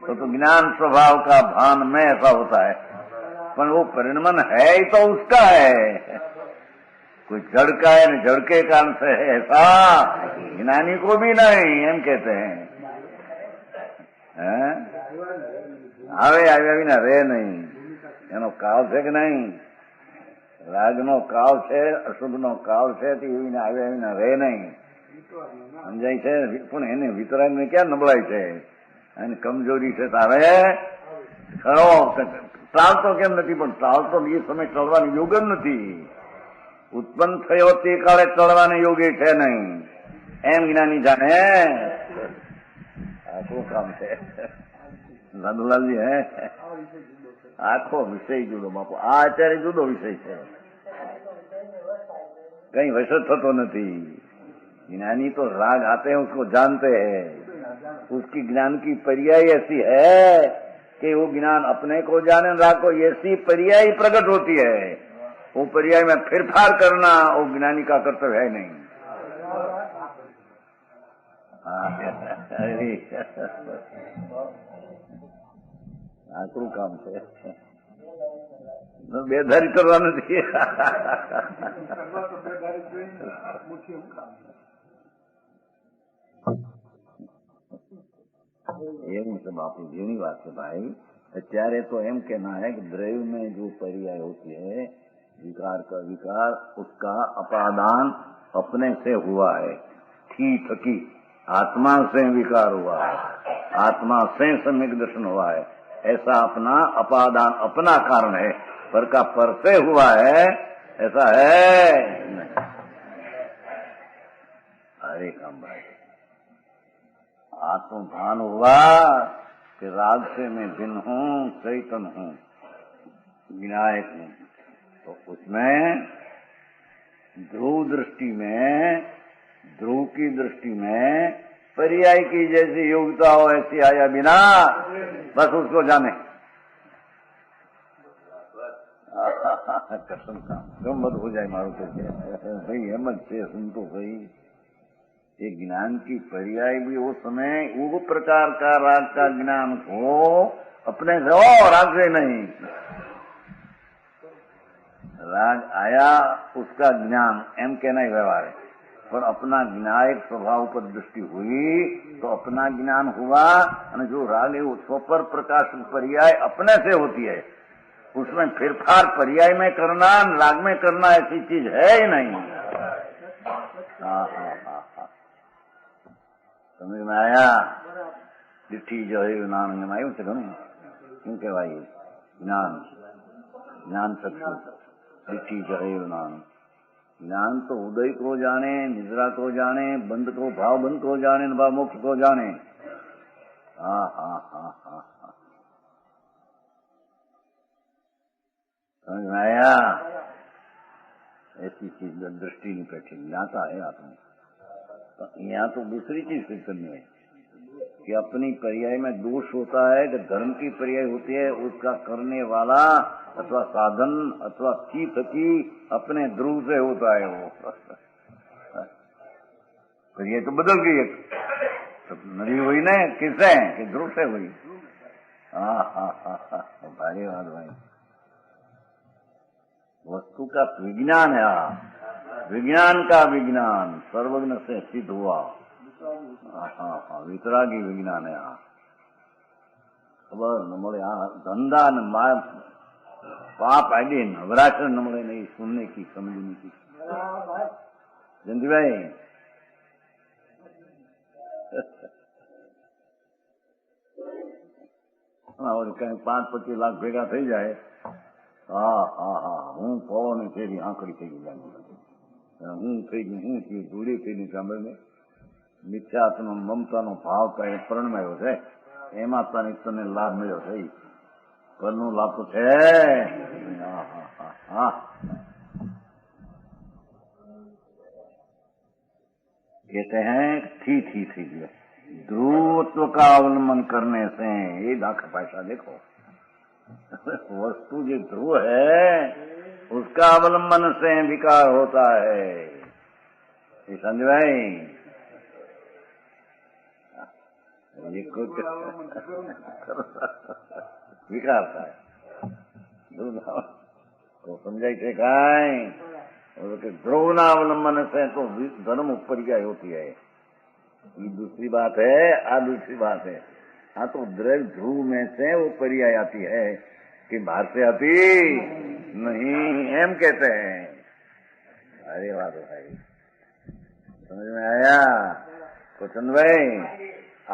तो ज्ञान स्वभाव का भान में ऐसा होता है, पर वो परिणमन है ही तो उसका है. कोई जड़ का है, जड़ के कारण से है ऐसा ज्ञानी को भी नहीं, एम कहते हैं. આવે આવ્યા વિના રે નહીં, એનો કાળ છે કે નહીં? રાગનો કાળ છે, અશુભનો કાળ છે, તે વિના આવ્યા વિના રે નહીં. સમજાય છે? પણ એને વિતરાગને ક્યાં નબળાઈ છે, એને કમજોરી છે. તારે ખરો ટાળતો કેમ નથી? પણ ટાળતો એ સમય ટળવાની યોગ જ નથી. ઉત્પન્ન થયો તે કાળે ટળવાને યોગ્ય છે નહીં, એમ જ્ઞાની જાણે. આખું કામ છે લાદુલાલજી. હે આખો વિષય જુદો બાપુ. આ અત્યારે જુદો વિષય છે, कहीं वैसे तो नहीं. ज्ञानी तो राग आते हैं उसको जानते हैं, उसकी ज्ञान की पर्याय ऐसी है कि वो ज्ञान अपने को जाने, राग को ऐसी पर्याय प्रकट होती है. वो पर्याय में फिरफार करना वो ज्ञानी का कर्तव्य है नहीं. આકરું કામ છે, બેધારી કરવા નથી. એવું છે બાપુ, જેની વાત છે ભાઈ. અત્યારે तो एम कहना है कि द्रव्य में जो पर्याय होती है विकार का विकार, उसका अपादान अपने से हुआ है. थी थकी आत्मा से विकार हुआ है, आत्मा से सम्यक दर्शन हुआ है. ऐसा अपना अपादान अपना कारण है, पर का पर से हुआ है ऐसा है. अरे काम भाई, आत्मभान हुआ कि राग से मैं भिन्न हूँ, चैतन्य हूँ, विनायक हूँ। तो उसमें ध्रुव दृष्टि में, ध्रुव की दृष्टि में पर्याय की जैसी योग्यता हो ऐसी आया बिना बस उसको जाने। कसम का क्यों मत हो जाए मारो तो भाई हेमत से सुन तो भाई, ये ज्ञान की पर्याय भी वो समय वो प्रकार का राग का ज्ञान हो अपने से हो, राग से नहीं। राग आया उसका ज्ञान एम कहना ही व्यवहार है, पर अपना विनायक स्वभाव पर दृष्टि हुई तो अपना ज्ञान हुआ। और जो राग है वो स्वपर प्रकाश पर्याय अपने से होती है, उसमें फिरफार पर्याय में करना, राग में करना ऐसी चीज है ही नहीं। समझ में आया? डिठी जो है ज्ञान में आयु से घणું क्यों कहवाई ज्ञान, ज्ञान चक्षु डिठी जो है ज्ञान। ज्ञान तो उदय को जाने, निद्रा को जाने, बंध को, भाव बंध को जाने, भाव मोक्ष को जाने। हाँ हाँ हाँ हाँ हाँ, समझ में आया? ऐसी चीज दृष्टि नहीं बैठी, ज्ञाता है आत्मा। तो यहाँ तो दूसरी चीज फिर करनी है कि अपनी पर्याय में दोष होता है कि धर्म की पर्याय होती है, उसका करने वाला अथवा साधन अथवा चित्त की अपने ध्रुव से होता है वो। पर्याय तो बदल गई, तो नदी हुई ना किससे कि ध्रुव से हुई। हाँ हाँ हाँ हाँ, भारी बात भाई। वस्तु का विज्ञान है, विज्ञान का विज्ञान सर्वज्ञ से सिद्ध हुआ। हाँ हाँ, वितरागी विज्ञान है। खबर नमले धंधा न पाप आदि नवरात्र नमले नहीं सुनने की, समझने की। जयंती भाई और कहीं 5-25 लाख भेगा थी जाए। हाँ हाँ हाँ, हूँ पौने तेरी आंकड़ी थी गई, हूँ थी गई, हूँ थी दूरी थी नहीं समझ में। મિથ્યાત્મનો મમતાનો ભાવ કઈ પરણમાયો છે, એમાં તને લાભ મળ્યો છે, પરનો લાભ તો છે। कहते हैं थी ध्रुवत्व का अवलंबन करने से, ये दाखा पैसा देखो वस्तु जो ध्रुव है उसका अवलंबन से विकार होता है, ये समझ भाई। ये कुछ विकार था तो समझाई थे कहीं ध्रुवनावलंबन से तो धर्म पर्याय होती है, ये दूसरी बात है। आ दूसरी बात है, हाँ तो ध्रुव में से वो पर्याय आती है कि बाहर से आती नहीं, एम कहते हैं। अरे बात भाई समझ में आया? कुचन भाई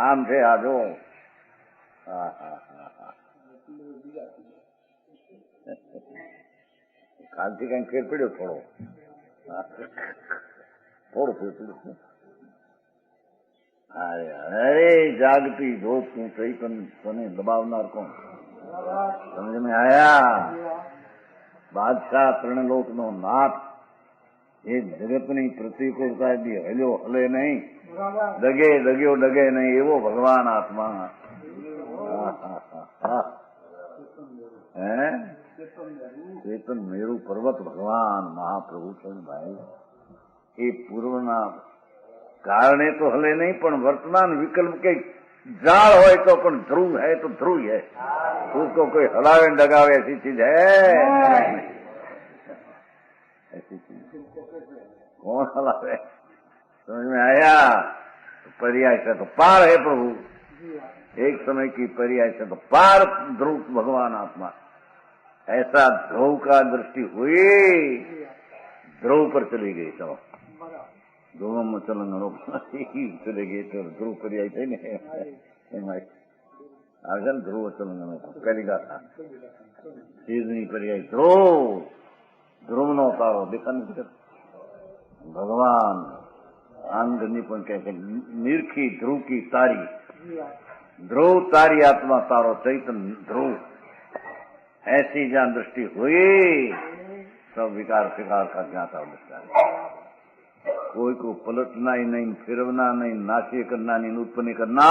आम थे आजो। हाँ हाँ हाँ हाँ, कांति कहीं फेर पड़ो थोड़ो, थोड़ो फेर पड़ो। अरे अरे जागती जोत तू तने दबावनार कौन? समझ में आया? बादशाह त्रिणलोक नो नाथ, ये जगतनी प्रतिकूलता भी हलो हले नहीं, डगे डग्यो डगे नहीं, एवो भगवान आत्मा है। चेतन मेरु पर्वत भगवान महाप्रभु चरण भाई, ये पूर्वना कारणे तो हले नहीं, पण वर्तमान विकल्प के जाल हो तो पण ध्रुव है तो ध्रुव है, उसको कोई हलावे डगावे ऐसी चीज है? ऐसी चीज कौन हलावे? समझ में आया? पर्याय से तो पार है प्रभु, एक समय की पर्याय से तो पार ध्रुव भगवान आत्मा। ऐसा ध्रुव का दृष्टि हुई, ध्रुव पर चली गई। चलो ध्रुव में चलो चले गए तो ध्रुव पर्याय थे नहीं, ध्रुव चलन पहली गाथा चीजनी पर्याय ध्रुव, ध्रुव नो तारो देखा नहीं भगवान आनंद निपुण कहते निर्खी ध्रुव की तारी, ध्रुव तारी आत्मा तारो चैतन ध्रुव, ऐसी जहां दृष्टि हुई सब विकार फिकार का ज्ञाता होता है। कोई को पलटना ही नहीं, फिरवना नहीं, नाचे करना नहीं, उत्पन्न करना।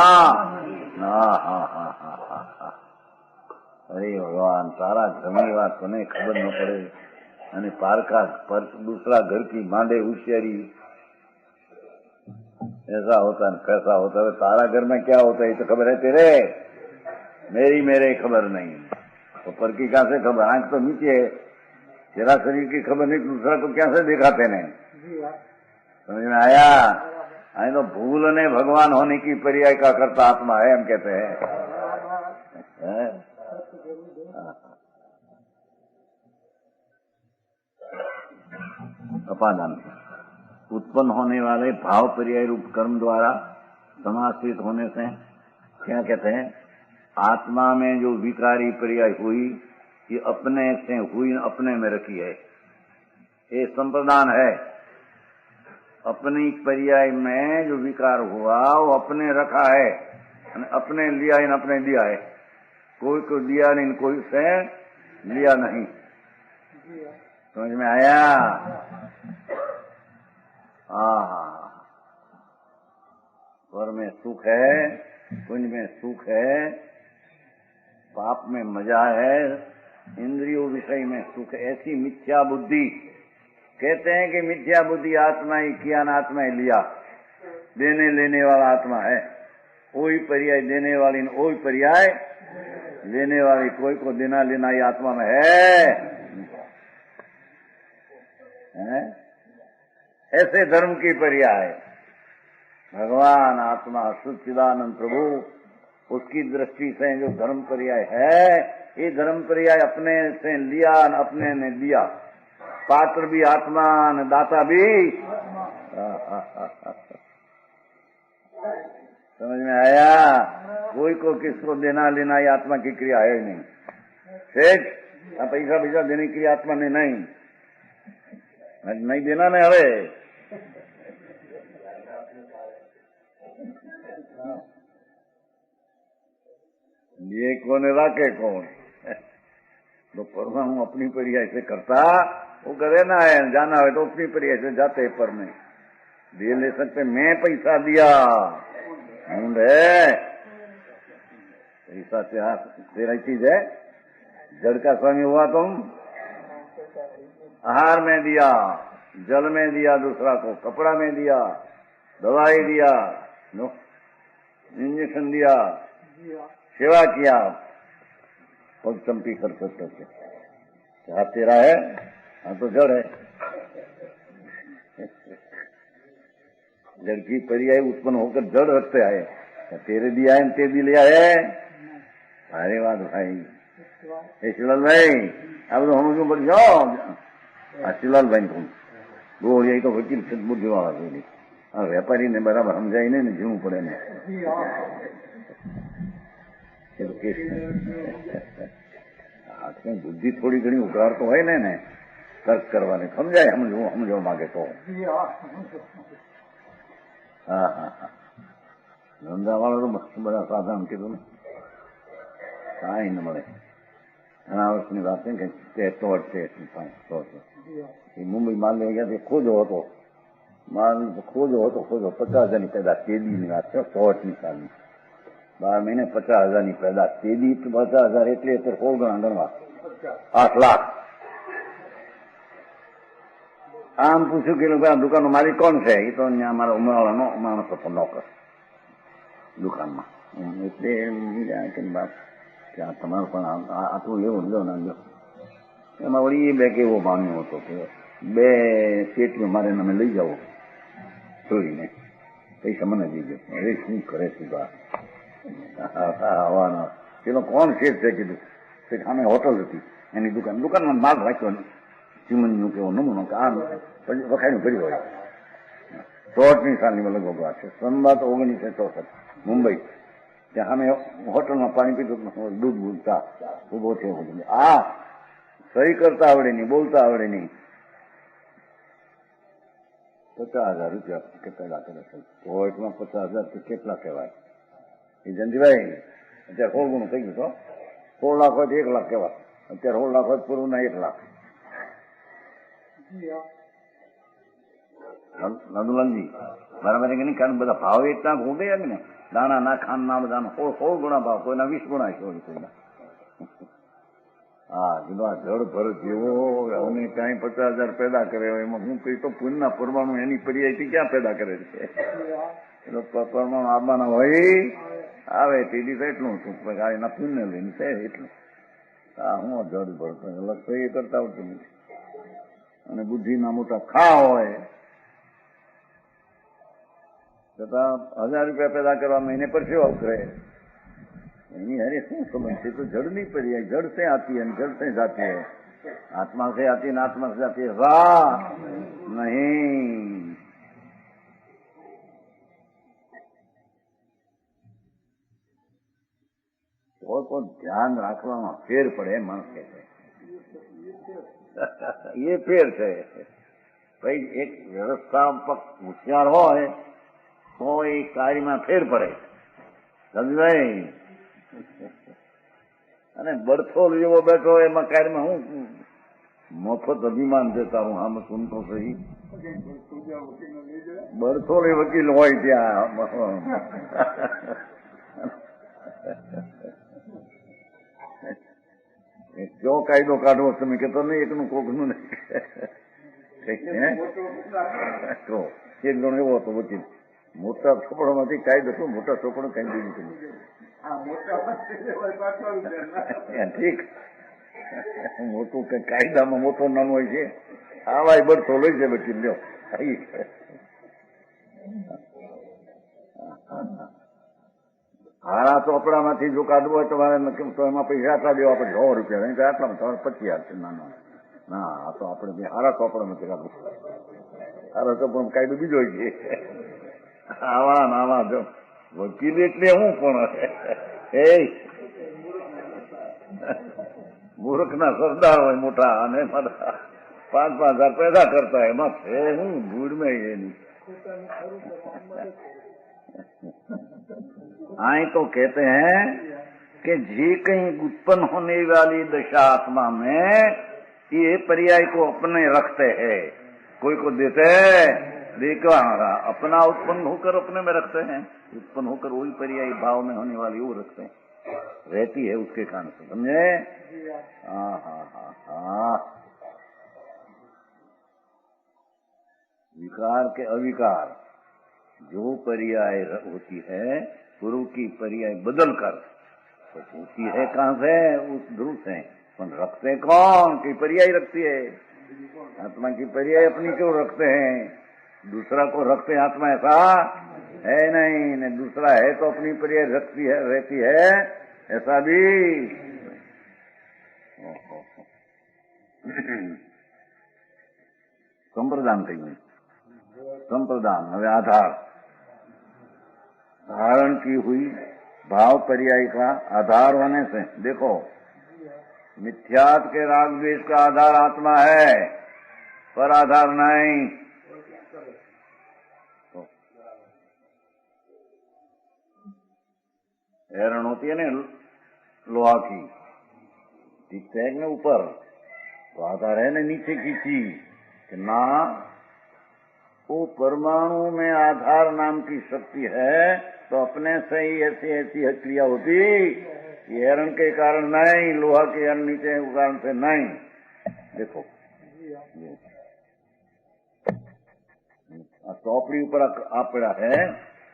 हाँ हाँ हाँ हाँ हाँ हाँ। अरे भगवान, तारा घनी बात कोने खबर न पड़े અને પારકા પર दूसरा घर की मांडे होशियारी, ऐसा होता है कैसा होता है। तारा घर में क्या होता है ये तो खबर है तेरे, मेरे खबर नहीं। तो पर की कहां से खबर, आंख तो नीचे है, तेरा शरीर की खबर नहीं, दूसरा को क्या से दिखाते नहीं। समझ में आया? आई तो भूल ने भगवान होने की पर्याय का करता आत्मा है, हम कहते हैं। अपादान उत्पन्न होने वाले भाव पर्याय रूप कर्म द्वारा समाश्रित होने से क्या कहते हैं, आत्मा में जो विकारी पर्याय हुई ये अपने से हुई, अपने में रखी है। ये संप्रदान है। अपनी पर्याय में जो विकार हुआ वो अपने रखा है, अपने लिया इन अपने दिया है। कोई को दिया नहीं, कोई से लिया नहीं। समझ में आया? स्वर में सुख है, पुण्य में सुख है, पाप में मजा है, इंद्रियों विषय में सुख। ऐसी मिथ्या बुद्धि, कहते हैं कि मिथ्या बुद्धि आत्मा ही किया ना आत्मा ही लिया, देने लेने वाला आत्मा है। वही पर्याय देने वाली, वही पर्याय लेने वाली। कोई को देना लेना ये आत्मा में है? ऐसे धर्म की पर्याय भगवान आत्मा सच्चिदानंद प्रभु, उसकी दृष्टि से जो धर्म पर्याय है, ये धर्म पर्याय अपने से लिया, अपने ने दिया। पात्र भी आत्मा न दाता भी। समझ में आया? कोई को किसको देना लेना ये आत्मा की क्रिया है नहीं। ठीक, पैसा पैसा देने की आत्मा ने नहीं देना नहीं। હવે ये कौन राके कौन? तो परमाणु अपनी पर्याय से करता, वो करे ना है, जाना है तो अपनी पर्याय से जाते पर में दे ले सकते। मैं पैसा दिया पैसा तेरा चीज है। जड़ का स्वामी हुआ तुम, आहार में दिया, जल में दिया, दूसरा को कपड़ा में दिया, दवाई दिया, इंजेक्शन दिया, सेवा किया, पग चंपी कर सकते थे। क्या तेरा है? हाँ तो जड़ है। जड़ की पर्याय उत्पन्न होकर जड़ रखते आए। तेरे दिया है, ते भी लिया है। अरे बात भाई, शिवलाल भाई अब तो हम क्यों बढ़ जाओ। शिवलाल भाई तुम वो यही तो वकील से बुद्धि वाला थी। व्यापारी ने बराबर समझाई नहीं, जीवू पड़े ने। बुद्धि थोड़ी घनी उगार तो है ने तर्क करवाने, समझाए समझो मांगे तो। हाँ हाँ हाँ, धंधा वाला तो मस्त बड़ा साधारण कीधु ने, कई न मे घना वर्षनी बात है कि तो मुंबई माल ले गया खोजो हो, माल खोजो 50,000 ની પેદા તેદીની વાત છે। 100 સાલની 12 મહિને 50,000 ની પેદા તેદી 50,000 એટલે 100 ગણા ગણવા 8 લાખ। આમ પૂછ્યું કે દુકાનનો માલિક કોણ છે? એ તો અમારા ઉમરાળાનો માણસ હતો, નોકર દુકાનમાં। એટલે બાપ ત્યાં તમારું પણ આટલું લેવું લો ના લો। એમાં વળી એ બે કેવો માન્યો હતો કે 2 પેટીઓ મારે તમે લઈ જાઓ ચોરીને, પૈસા મને દીધો। અરે શું કરે છે બા આવવાનો પેલો કોણ શેઠ છે કીધું કે સામે હોટલ હતી એની દુકાનમાં માલ રાખ્યો ચીમનનું કેવો નમૂનો કે આમ પછી વખાણું કર્યું હોય। 64 સાલની લગભગ વાત છે, સંવત 1964 મુંબઈ। ત્યાં સામે હોટલમાં પાણી પીતું, દૂધ બૂધતા ઉભો થયો। આ સહી કરતા આવડે નહીં, બોલતા આવડે નહીં। 50,000 રૂપિયા કે પેદા કરે છે। કોર્ટમાં 50,000 તો કેટલા કહેવાય? એ જયંતિભાઈ અત્યારે 16 ગુણું થઈ ગયું તો 16 લાખ હોય તો 1 લાખ કહેવાય, અત્યારે 16 લાખ હોય તો પૂરું ના 1 લાખ. નંદુલાલજી બરાબર છે કે નહીં? કારણ બધા ભાવ એટલા ઉડે એમ ને, દાણા ના ખાન ના બધા 16 ગુણા ભાવ, કોઈના 20 ગુણા છે કોઈના. હા કીધું આ જળ ભર જેવો અને ક્યાંય 50,000 પેદા કરે એમાં હું કઈ તો પુણ્યના પરમાણુ એની પર્યાયથી ક્યાં પેદા કરે છે? પરમાણુ આવવાના હોય આવે તેડી તો એટલું એના પુણ્ય લઈને છે એટલું. હા હું જળ ભરતો લક્ષ એ કરતા આવતું નથી. અને બુદ્ધિના મોટા ખા હોય છતાં 1000 રૂપિયા પેદા કરવા મહિને પર સેવા કરે એની અરે શું સમજ છે? તો જળની પર્યાય, જળ से आती है जल से जाती है, आत्मा से आती है आत्मा से जाती है, वाह नहीं. તો ધ્યાન રાખવામાં ફેર પડે માણસ કે છે એ ફેર છે ભાઈ. એક વ્યવસ્થાપક હોશિયાર હોય તો એ કાર્યમાં ફેર પડે સમજાય. અને બરથોલ જેવો બેઠો એમાં કાર્યમાં હું મફત અભિમાન દેતા હું આમ સુનતો સહી. બરથોલ એ વકીલ હોય ત્યાં કયો કાયદો કાઢવો તમે કેતો નહીં એકનું કોકનું નહીં. તો એક જણ એવો હતો વકીલ, મોટા ચોપડામાંથી કાયદો હતો, મોટા ચોપડો કાઢી દીધું. ઠીક મોટું કઈ કાયદામાં મોટો નાનો હોય છે, આવા બરતો લઈ જાય વકીલ લ્યો. હારા ચોપડામાંથી જો કાઢવો હોય તો એમાં પૈસા આટલા દેવા આપણે 100 રૂપિયા, આટલામાં તમારે 25,000 છે. ના ના આ તો આપણે હારા ચોપડામાંથી કાઢવું. હારા ચોપડા કાયદો બીજો છે. આવા નાવા જો વકીલ એટલે હું પણ એ મૂર્ખના સરદાર હોય મોટા અને 5,000 પેદા કરતા એમાં છે હું ભૂડમાં એની. आए तो कहते हैं कि जे कहीं उत्पन्न होने वाली दशा आत्मा में ये पर्याय को अपने रखते हैं, कोई को देते हैं देखा अपना उत्पन्न होकर अपने में रखते हैं, उत्पन्न होकर वही पर्याय भाव में होने वाली वो रखते हैं, रहती है उसके कारण से. समझे? हाँ हाँ हाँ हाँ. विकार के अविकार जो पर्याय होती है गुरु की पर्याय बदल कर तो होती है कहां से? उस ध्रुव से. पर रखते कौन? की पर्याय रखती है आत्मा की पर्याय अपनी क्यों रखते हैं? दूसरा को रखते आत्मा ऐसा है नहीं, ने दूसरा है तो अपनी पर्याय रखती है रहती है ऐसा भी. संप्रदान कहिए संप्रदान. હવે आधार धारण की हुई भाव पर्याय का आधार होने से देखो मिथ्यात्व के राग द्वेष का आधार आत्मा है पर आधार नहीं. एरण होती है ना लोहा की, ठीक है ना ऊपर तो आधार है ना नीचे की चीज ना. वो परमाणु में आधार नाम की शक्ति है तो अपने से ही ऐसी ऐसी क्रिया होती. ये हरण के कारण नहीं, लोहा के हरण नीचे कारण से नहीं. देखो चौपड़ी ऊपर आप पड़ा है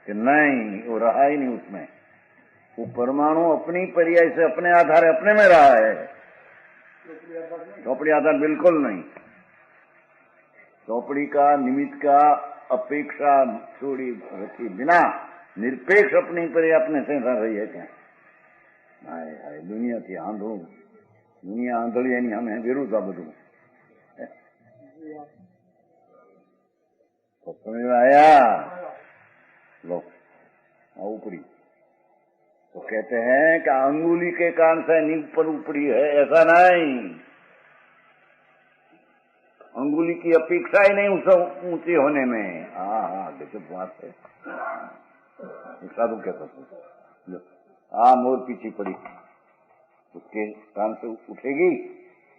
कि नहीं, वो रहा ही नहीं उसमें. वो परमाणु अपनी पर्याय से अपने आधार अपने में रहा है, चौपड़ी आधार बिल्कुल नहीं. चौपड़ी का निमित्त का अपेक्षा छोड़ी रखी बिना निरपेक्ष अपनी पर्याय अपने से रही है क्या? हाय हाय दुनिया थी आंधळू, दुनिया आंधળી એની અમે વિરુદ્ધ આ બધું. तो समझ में आया? लो ऊपरी तो कहते हैं कि अंगुली के कारण से नींव पर ऊपरी है ऐसा नहीं. अंगुली की अपेक्षा ही नहीं उसे ऊंची होने में. हाँ हाँ देखो बात है. साधु कहता था लो, आ मोर पीछे पड़ी, उसके कान से उठेगी,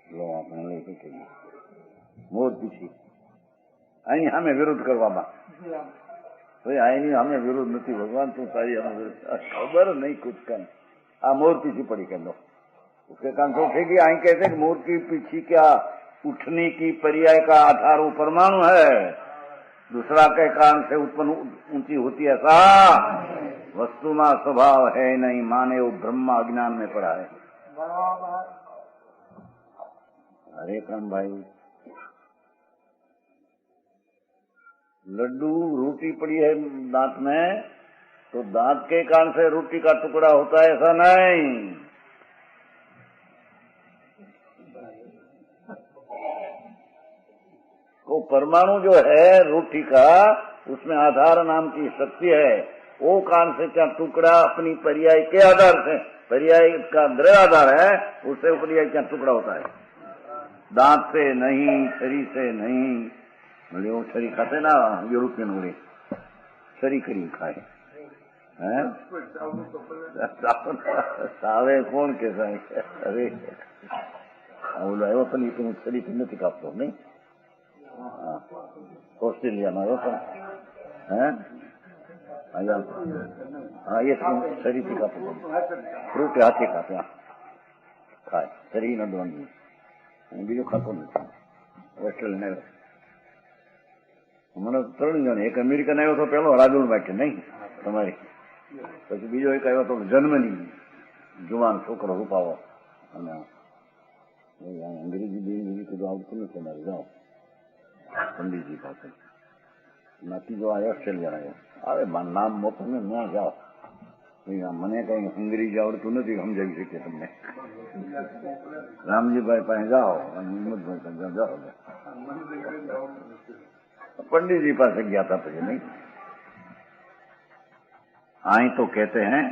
लो आपने नहीं उठेगी, मोर पीछे आई हमें विरोध करवा भाई आई नहीं हमें विरोध नहीं, भगवान तू सारी हमें विरोध खबर नहीं कुछ का। आ मोर पीछे पड़ी कर लो, उसके कान से उठेगी। आई कहते कि मोर की पीछे क्या उठने की पर्याय का आधार वो परमाणु है, दूसरा के कारण से उत्पन्न ऊंची होती है, ऐसा वस्तु में स्वभाव है नहीं, माने वो ब्रह्मा अज्ञान में पड़ा है। हरे राम भाई, लड्डू रोटी पड़ी है दांत में, तो दांत के कारण से रोटी का टुकड़ा होता है, ऐसा नहीं। वो परमाणु जो है रोटी का, उसमें आधार नाम की शक्ति है, वो कान से क्या टुकड़ा अपनी पर्याय के आधार से, पर्याय का द्रव्य आधार है, उससे पर्याय क्या टुकड़ा होता है, दांत से नहीं, शरीर से नहीं। बोले वो शरीर खाते ना यूरोपियन बोले शरीर करी खाए हैं, सावे कौन कैसा है? अरे बोलो આવ્યો પણ એ તો શરીર નથી કાપતો નહીં, ઓસ્ટ્રેલિયામાં આવ્યો પણ હે હા એ શરીરથી કાપતો, ફ્રૂટ હાથે કાપે ખાય, શરીર ન દોંધી, બીજું ખાતો નથી। ઓસ્ટ્રેલિયા આવ્યો મને 3 જણ, એક અમેરિકન આવ્યો તો પેલો રાજુલ માટે નહીં તમારી, પછી બીજો એક આવ્યો તો જન્મની જુવાન છોકરો રૂપાવો, અને અંગ્રેજી બીજી કીધું આવતું નથી તમારે, જાઓ પંડિતજી પાસે। ત્રીજો આ ઓસ્ટ્રેલિયા આવ્યો, આવે નામ મોકલું ને ત્યાં જાઓ, મને કઈ અંગ્રેજી આવડતું નથી, સમજાવી શકીએ તમને, રામજીભાઈ પાસે જાઓ, હિંમતભાઈ પાસે જાઓ, पंडित जी पास गया था पहले नहीं। आई तो कहते हैं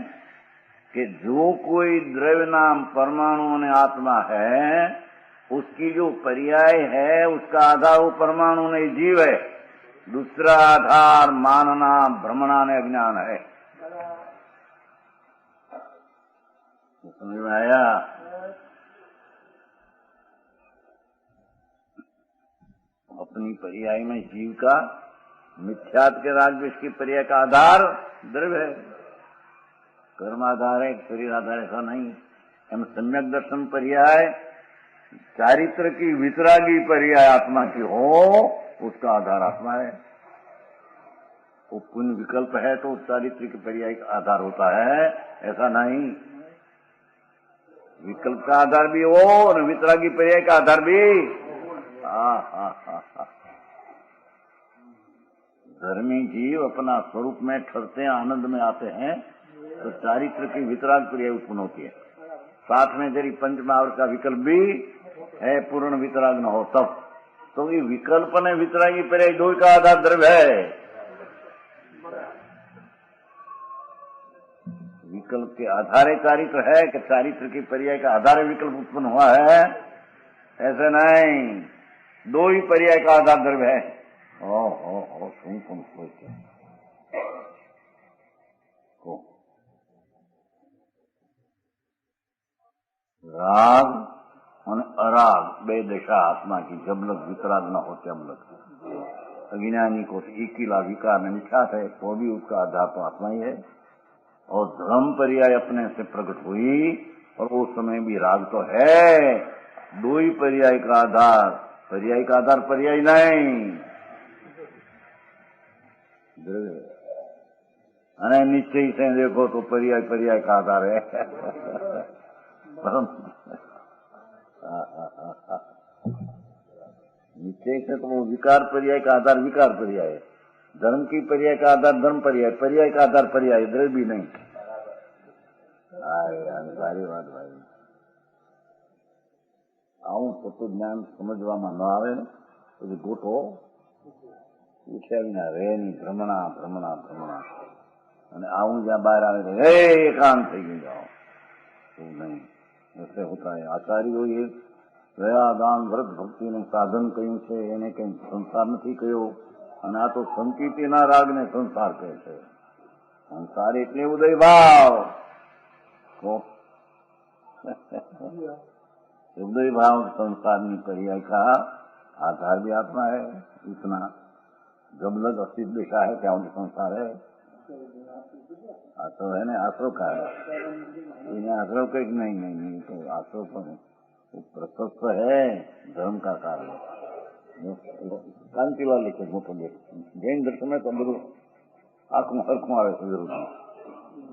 कि जो कोई द्रव्य नाम परमाणु ने आत्मा है, उसकी जो पर्याय है उसका आधार वो परमाणु ने जीव है, दूसरा आधार मानना भ्रमणा ने अज्ञान है। समझ में आया? अपनी पर्याय में जीव का, मिथ्यात के राजवेश की पर्याय का आधार द्रव्य है, कर्म आधार है, शरीर आधार ऐसा नहीं। हम सम्यक दर्शन पर्याय चारित्र की वितरागी पर्याय आत्मा की हो, उसका आधार आत्मा है। वो पुण्य विकल्प है तो चारित्र की पर्याय का आधार होता है, ऐसा नहीं। विकल्प का आधार भी हो और वितरागी पर्याय का आधार भी। धर्मी जीव अपना स्वरूप में ठहरते हैं, आनंद में आते हैं, तो चारित्र की वितराग क्रिया उत्पन्न होती है। साथ में यदि पंच महावर का विकल्प भी है, पूर्ण वितराग न हो तब, तो ये विकल्प ने वितरागी पर्याय दो का आधार द्रव्य है। विकल्प के आधारे चारित्र है कि चारित्र की पर्याय का आधार विकल्प उत्पन्न हुआ है, ऐसे नहीं, दो ही पर्याय का आधार द्रव्य है। सुन राग और अराग बे दशा आत्मा की, जब लग वितराग न हो तब लग। अज्ञानी को एकीला विकार में मिथ्यात है, तो भी उसका आधार तो आत्मा ही है। और धर्म पर्याय अपने से प्रकट हुई, और उस समय भी राग तो है, दो ही पर्याय का आधार, पर्याय का आधार पर्याय नहीं। अरे निश्चय से देखो तो पर्याय पर्याय का आधार है। निश्चय से तो वो विकार पर्याय का आधार विकार पर्याय है, धर्म की पर्याय का आधार धर्म पर्याय, पर्याय का आधार पर्याय, द्रव्य भी नहीं। सारी बात भाई, આવું સતું જ્ઞાન સમજવામાં ન આવે ને તો ગોઠો ઉઠ્યા વિના રહે નહીં, ભ્રમણા ભ્રમણા ભ્રમણા। અને આવું જ્યાં બહાર આવે તો હે એકાંત થઈ ગયું, જાઓ तो नहीं, ऐसे होता है। आचार्यों ये दया दान व्रत भक्ति ने साधन કહ્યું છે, એને કઈ સંસાર નથી કહ્યો, અને આ તો સંકીર્તિના રાગને સંસાર કહે છે। સંસાર એટલે ઉદય ભાવ, को हृदय भाव संस्कार में पर्याय का आधार भी आत्मा है। इतना जब लग अस्तित्व दिशा है क्या उनके संसार है, आश्रव है ना, आश्रव का है, इन्हें आश्रव का नहीं तो आश्रव पर प्रशस्त है धर्म का कार्य। कांतिलाल लिखे मोटो जैन दर्शन में तो બધું આંખમાં હરખું આવે છે વિરુદ્ધ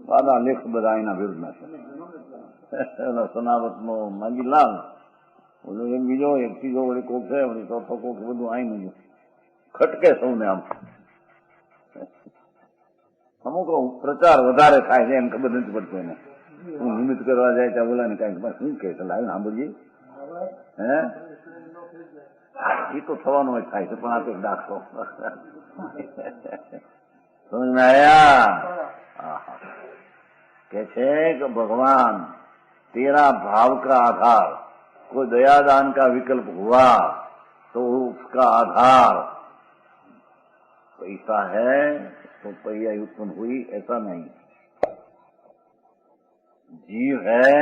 બાદા લેખ બધા એના વિરુદ્ધના છે। સનાવતનો માગીલાલ એક બીજો એક ત્રીજો વળી કોક છે વળી ચોથો કોક બધું આઈને ખટકે સૌને આમ। અમુક પ્રચાર વધારે થાય છે એમ ખબર નથી પડતું એને। હું નિમિત્ત કરવા જાય ત્યાં બોલા ને કઈક શું કે લાવીને સાંભળીએ હે એ તો થવાનું જ થાય છે પણ આ તો દાખલો समझ में आया। कैसे कि भगवान तेरा भाव का आधार कोई दयादान का विकल्प हुआ तो उसका आधार पैसा है तो पर्याय उत्पन्न हुई ऐसा नहीं। जीव है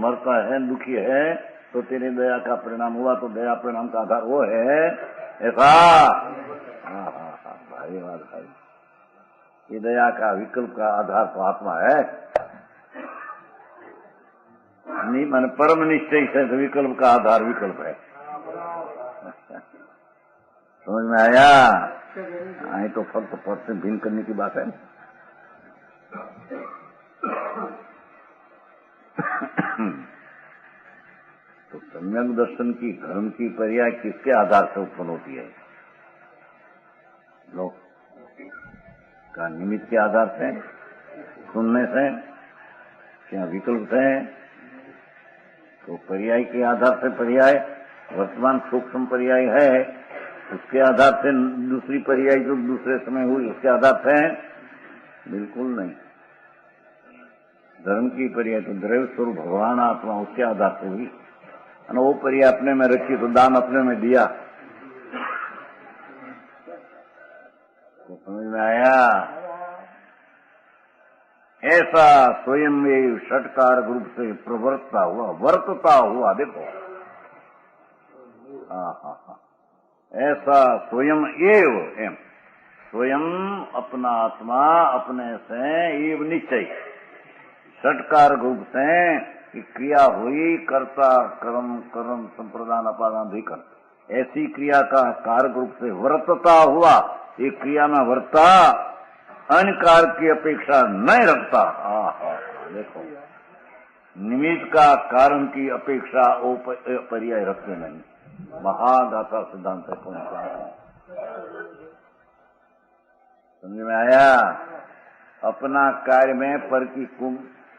मरता है दुखी है तो तेरी दया का परिणाम हुआ तो दया परिणाम का आधार वो है ऐसा। भाई बात भाई ये दया का विकल्प का आधार तो आत्मा है नहीं माने परम निश्चय से तो विकल्प का आधार विकल्प है। समझ में आया। आई तो फक्त पद से भिन्न करने की बात है। तो सम्यक दर्शन की धर्म की पर्याय किसके आधार से उत्पन्न होती है? लोग का निमित्त के आधार से, सुनने से, क्या विकल्प से? तो पर्याय के आधार से पर्याय वर्तमान सूक्ष्म पर्याय है उसके आधार से दूसरी पर्याय जो दूसरे समय हुई उसके आधार से बिल्कुल नहीं। धर्म की पर्याय तो द्रव्य स्वरूप भगवान आत्मा उसके आधार से हुई और वो पर्याय अपने में रखी तो दान अपने में दिया। तो समझ में आया। ऐसा स्वयं षटकार रूप से प्रवर्तता हुआ वर्तता हुआ देखो ऐसा स्वयं एव एम स्वयं अपना आत्मा अपने से एव निश्चय षटकार रूप से क्रिया हुई कर्ता कर्म कर्म संप्रदान अपादान अधिकरण ऐसी क्रिया का कारक रूप से वर्तता हुआ एक क्रिया में वर्ता अन्य कार की अपेक्षा नहीं रखता। देखो निमित्त का कारण की अपेक्षा पर्याय रखते नहीं। महादाता सिद्धांत है कौन सा समझ में आया। अपना कार्य में पर की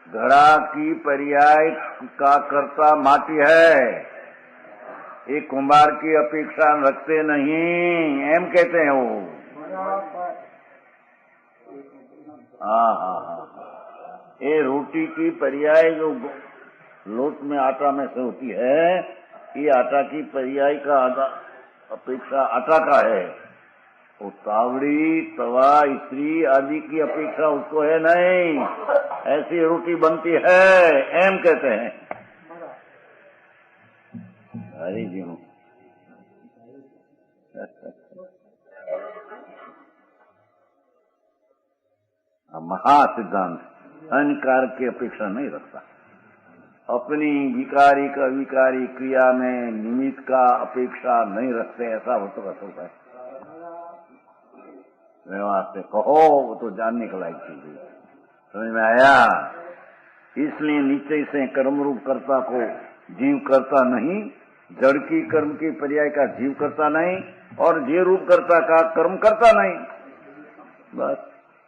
घड़ा की पर्याय का कर्ता माटी है एक कुंभार की अपेक्षा रखते नहीं एम कहते हैं वो। ये रोटी की पर्याय जो लोट में आटा में से होती है ये आटा की पर्याय का अपेक्षा आटा का है। वो तावड़ी तवा स्त्री आदि की अपेक्षा उसको है नहीं। ऐसी रोटी बनती है एम कहते हैं। हरी जी महासिद्धांत अन्य कारक की अपेक्षा नहीं रखता। अपनी विकारी का विकारी क्रिया में निमित्त का अपेक्षा नहीं रखते ऐसा हो तो होता है। व्यवहार से कहो वो तो जानने के लायक चीज है। समझ में आया। इसलिए निश्चय से कर्म रूप कर्ता को जीव करता नहीं जड़ की कर्म की पर्याय का जीव करता नहीं और जीव रूप कर्ता का कर्म करता नहीं। बस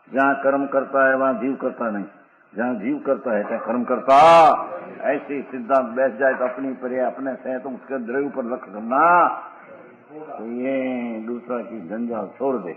जहाँ कर्म करता है वहाँ जीव करता नहीं जहाँ जीव करता है क्या कर्म करता। ऐसे सिद्धांत बैठ जाए तो अपनी पर्याय अपने से तो उसके द्रव्य पर लक्ष्य करना तो ये दूसरा की झंझाट छोड़ दे।